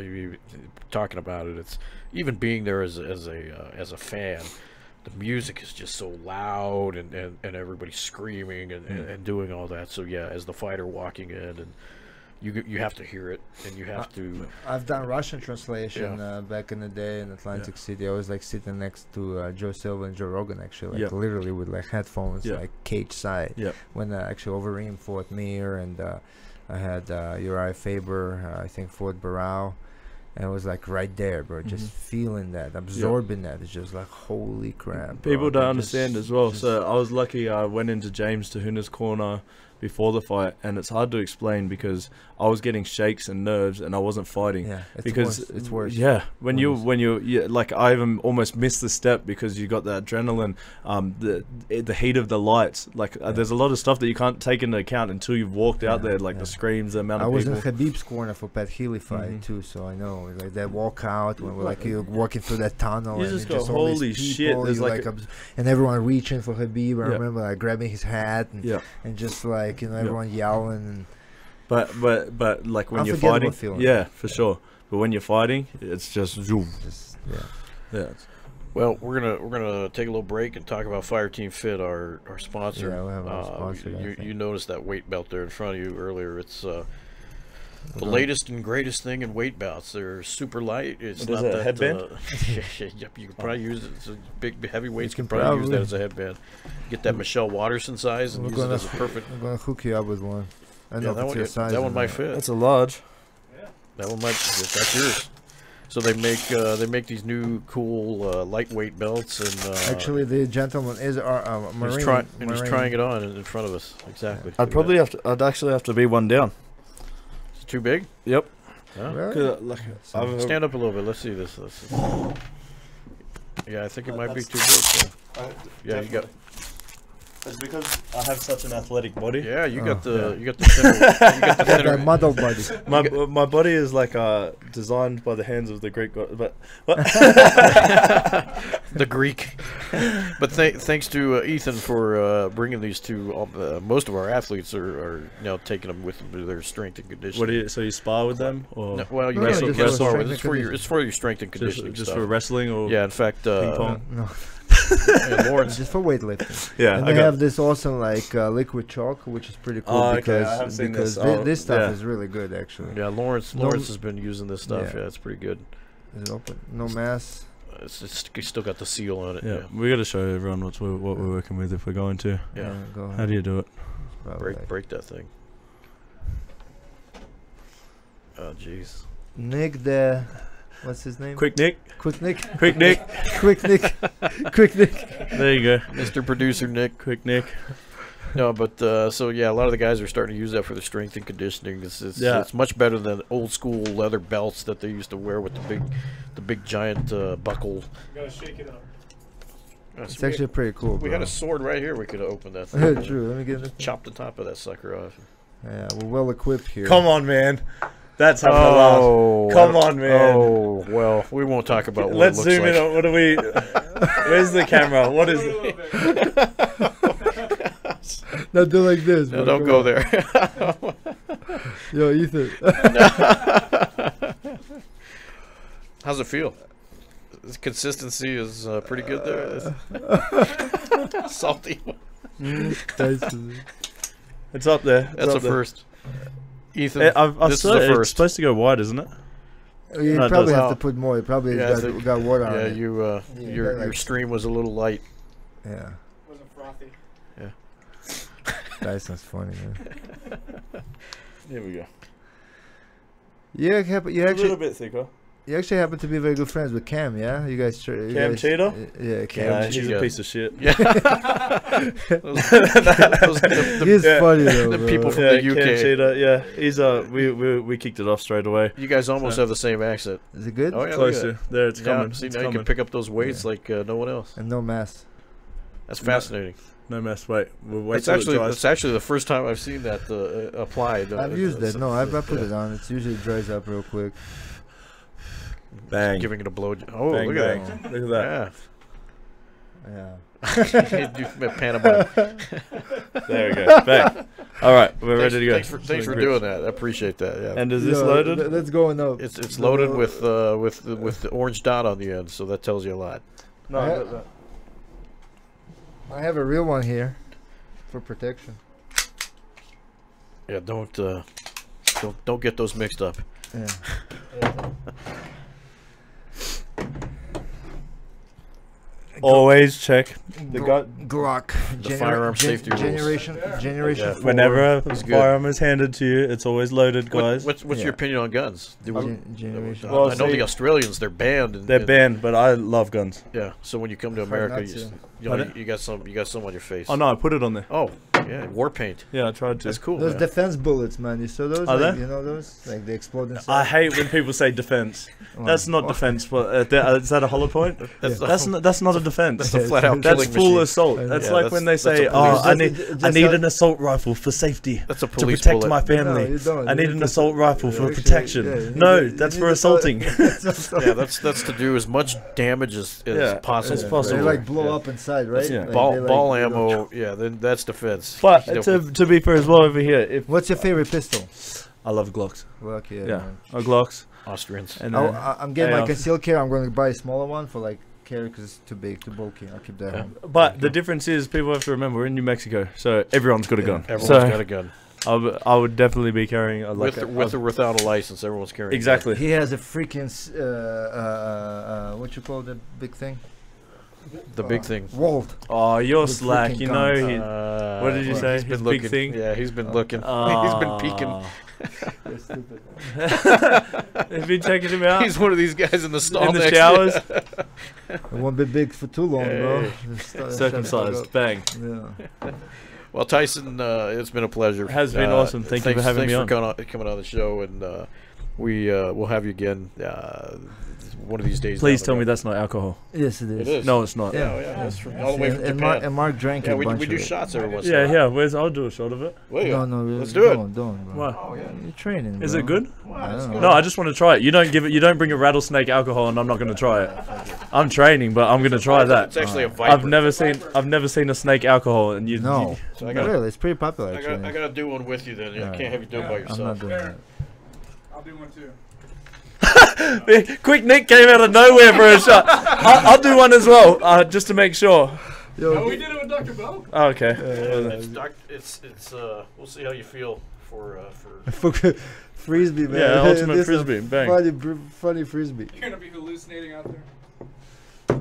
talking about it, it's even being there as a fan. The music is just so loud and everybody's screaming and doing all that. So yeah, as the fighter walking in and you have to hear it, and you have to. I've done Russian translation back in the day in Atlantic City. I was like sitting next to Joe Silva and Joe Rogan, actually, like literally with like headphones, like cage side. When actually Overeem fought Mir, and I had Uriah Faber, I think fought Barao. And it was like right there, bro. Just feeling that, absorbing that. It's just like, holy crap. Bro. People don't understand as well. So I was lucky. I went into James Tahuna's corner before the fight, and it's hard to explain because I was getting shakes and nerves, and I wasn't fighting. Yeah, it's worse. Yeah, when you like, I even almost missed the step because you got the adrenaline, the heat of the lights. Like, there's a lot of stuff that you can't take into account until you've walked out there. Like the screams, the amount of people. I was in Khabib's corner for Pat Healy fight too, so I know like that walk out when we're like you're walking through that tunnel. You and just go, holy shit! There's like and everyone reaching for Khabib. I remember like grabbing his hat and just like. Everyone yelling, and but like when you're fighting, feeling. For sure. But when you're fighting, it's just Well, we're gonna take a little break and talk about Fire Team Fit, our sponsor. Yeah, we have our sponsor. You noticed that weight belt there in front of you earlier. It's the latest and greatest thing in weight belts. They're super light. It's not that headband. Yep, you can probably use it. It's a big heavy weights. You can probably use that as a headband. Get that Michelle Watterson size and use it as a perfect. I'm gonna hook you up with one. I know that one, size that one might fit. That's a large. That one might. That's yours. So they make these new cool lightweight belts, and actually the gentleman is our Marine. He's trying it on in front of us. Exactly. I'd actually have to be one down. It's too big. Yep. Really? Stand up a little bit. Let's see this. Yeah, I think it might be too big. So. Yeah, you got. It's because I have such an athletic body. Yeah, you got the thinner model body. My body is like designed by the hands of the Greek god, but the Greek. But thanks to Ethan for bringing these to most of our athletes are now taking them with them to their strength and conditioning. So you spar with them, or no, well, you can't spar with. It's for your strength and conditioning. Just for wrestling, or in fact, ping pong. No. Lawrence. Just for weightlifting. Yeah, and they have this awesome like liquid chalk, which is pretty cool because this stuff is really good actually. Yeah, Lawrence has been using this stuff. Yeah, it's pretty good. Is it open? No mass. It's still got the seal on it. Yeah, we got to show everyone what we're working with if we're going to. Yeah, go ahead. How do you do it? Break that thing. Oh jeez. Nick what's his name? Quick Nick. Quick Nick. Quick Nick. Quick Nick. Quick Nick. There you go, Mr. Producer Nick. Quick Nick. No, but so yeah, a lot of the guys are starting to use that for the strength and conditioning. It's much better than old school leather belts that they used to wear with the big giant buckle. You gotta shake it up. It's actually pretty cool. We had a sword right here. We could have opened that thing. True. Let me get it. Chop the top of that sucker off. Yeah, we're well equipped here. Come on, man. That's having a laugh. Come on, man. Oh, well, we won't talk about what Let's it looks zoom like. in on what are we... Where's the camera? What is it? Now do like this. No, don't go there. Yo, Ethan. How's it feel? The consistency is pretty good there. Salty. Tyson. It's up there. That's a first. Ethan, this is the first. It's supposed to go wide, isn't it? You probably have to put more. You probably got water on it. Yeah, your stream was a little light. Yeah. It wasn't frothy. Yeah. Tyson's funny, man. Here we go. You actually a little bit thicker. You actually happen to be very good friends with Cam, yeah? You guys... Cam Cheetah? Yeah, Cam. Yeah, he's a piece of shit. Yeah. He's funny though, the bro. people from the UK. Cam Cheetah, yeah. He's we kicked it off straight away. You guys almost have the same accent. Is it good? Oh yeah, closer. There, it's coming. See, it's now coming. you can pick up those weights like no one else. And no mass. That's fascinating. No mess. Wait, we'll wait. It's actually the first time I've seen that applied. I've used it. No, I put it on. It usually dries up real quick. Bang. Giving it a blow. Oh, bang, look bang. at that. Look at that. Yeah. Do pantomime. There we go. Bang. All right, we're ready to go. Thanks for doing that. I appreciate that. Yeah. And is this loaded? That's going up. It's loaded with the orange dot on the end, so that tells you a lot. No, I have a real one here for protection. Yeah, don't Don't get those mixed up. Yeah. Always check the Glock. The firearm safety rules. Generation 4. Whenever a It's good. firearm is handed to you, it's always loaded, guys. What's Yeah. your opinion on guns? Generation. Well, I know see- the Australians, they're banned. They're banned, but I love guns. Yeah. So when you come to Hard America, not to. you got some on your face. Oh no, I put it on there. Oh, yeah, war paint. Yeah, I tried to. That's cool. Those man. defense bullets, man. You saw those? Are Like, they? you know those? Like they explode I inside. hate when people say defense. That's not defense, but is that a hollow point? That's That's not a defense. That's a flat out That's killing full machine. assault. Yeah, That's Yeah, like that's- when they that's a say, police- "Oh, I Just need a- an assault rifle for safety That's a to police protect bullet. my family. No, you don't. I need You an need assault rifle for actually, protection." yeah, you No, need to- that's you for need to tell- assaulting. Yeah, that's to do as much damage as Yeah, possible. as possible. They like blow Yeah. up inside, right? Yeah. Like, Ball they, like, ball you know- ammo. Yeah, then that's defense. But You know, to be fair as well over here, if What's your favorite pistol? I love Glocks. Glock, yeah. Yeah, man. Glocks. Austrians. And I'm getting my AR. concealed carry. I'm going to buy a smaller one for like carry because it's too big, too bulky. I'll keep that Yeah. home. But the difference is, people have to remember, we're in New Mexico, so everyone's got a gun. Everyone's so got a gun. I would definitely be carrying a With or without a license, everyone's carrying. exactly. He has a freaking what you call the big thing? The big thing. Walt. Oh, you're With slack. freaking You know, guns. what did you say? He's been His looking. big thing. Yeah, he's been looking. He's been peeking. Have you checking him out He's one of these guys in the stall in the next showers? It won't be big for too long, bro. Hey. Just start- Circumcised. Bang. Yeah. Well, Tyson, it's been a pleasure. It has been awesome. Thank you for having me on. Thanks for coming on the show, and we'll have you again one of these days. Please down tell the me road. that's not alcohol. Yes, it is. It is. No, it's not. Yeah. Yeah, that's from all the way from and, Japan. Mark drank Yeah, a we bunch do of it. shots every once in a Yeah, while. yeah. I'll do a shot of it. Will you? No, Let's do it. Don't, bro. Why? Oh, yeah. You're training. Is bro. it good? I don't know. No, I just want to try it. You don't give it. You don't bring a rattlesnake alcohol, and I'm not going to try it. I'm training, but I'm going to try It's that. actually a viper. I've never seen a snake alcohol, and you. No. So I gotta- Really, it's pretty popular I actually. gotta do one with you then. I Alright. can't have you do it by I'm not yourself. doing that. I'll do one too. Quick, Nick came out of nowhere for a shot. I'll do one as well, just to make sure. Oh, we did it with Dr. Bell. Oh, okay. It's we'll see how you feel for Frisbee, man. Yeah, ultimate This is frisbee. a Bang. funny frisbee. You're gonna be hallucinating out there.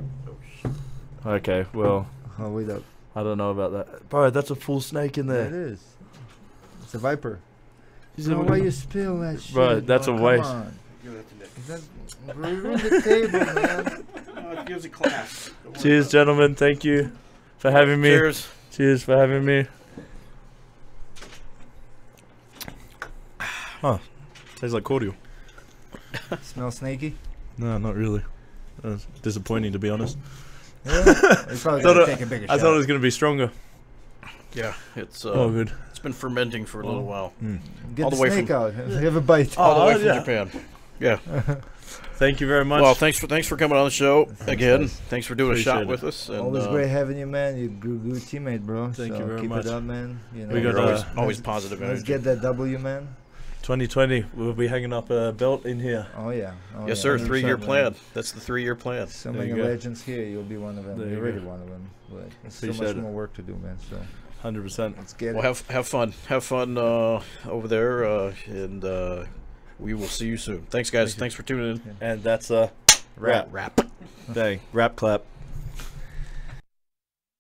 Okay, well, Oh, wait up. I don't know about that. Bro, that's a full snake in There it there. is. It's a viper. He's So a- why you spill that shit? Bro, that's bro? a Come waste. on. Is that, bro, you're on the table, man. it gives a class. Cheers, gentlemen. Thank you for having me. Cheers. Cheers for having me. Huh. Tastes like cordial. Smell snaky? No, not really. Disappointing, to be honest. Yeah. You probably Thought gotta it- take a bigger I shot. thought it was going to be stronger. Yeah, it's Oh, good. it's been fermenting for a little while. Get all the the way snake from- out. Have a bite. All the way from yeah. Japan. Yeah. Thank you very much. Well, thanks for coming on the show again. guys. Thanks for doing Appreciate a shot it. with us. And, Always great having you, man. You're a good teammate, bro. Thank so you very keep much. it up, man. You know, We got, You're always, uh, always positive let's energy. get that W, man. 2020, we'll be hanging up a belt in here. Oh yeah. Oh, Yes, yeah. sir. 100%, 3-year man. plan. That's the 3-year plan. So There many you go. legends here. You'll be one of them. There You're you already go. one of them. But there's so Appreciate much it. more work to do, man. So 100%. let's get Well, it. have fun over there, and we will see you soon. Thanks, guys. Thanks for tuning in. And that's a wrap. Wrap. Bang. Rap clap.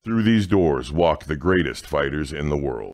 Through these doors walk the greatest fighters in the world.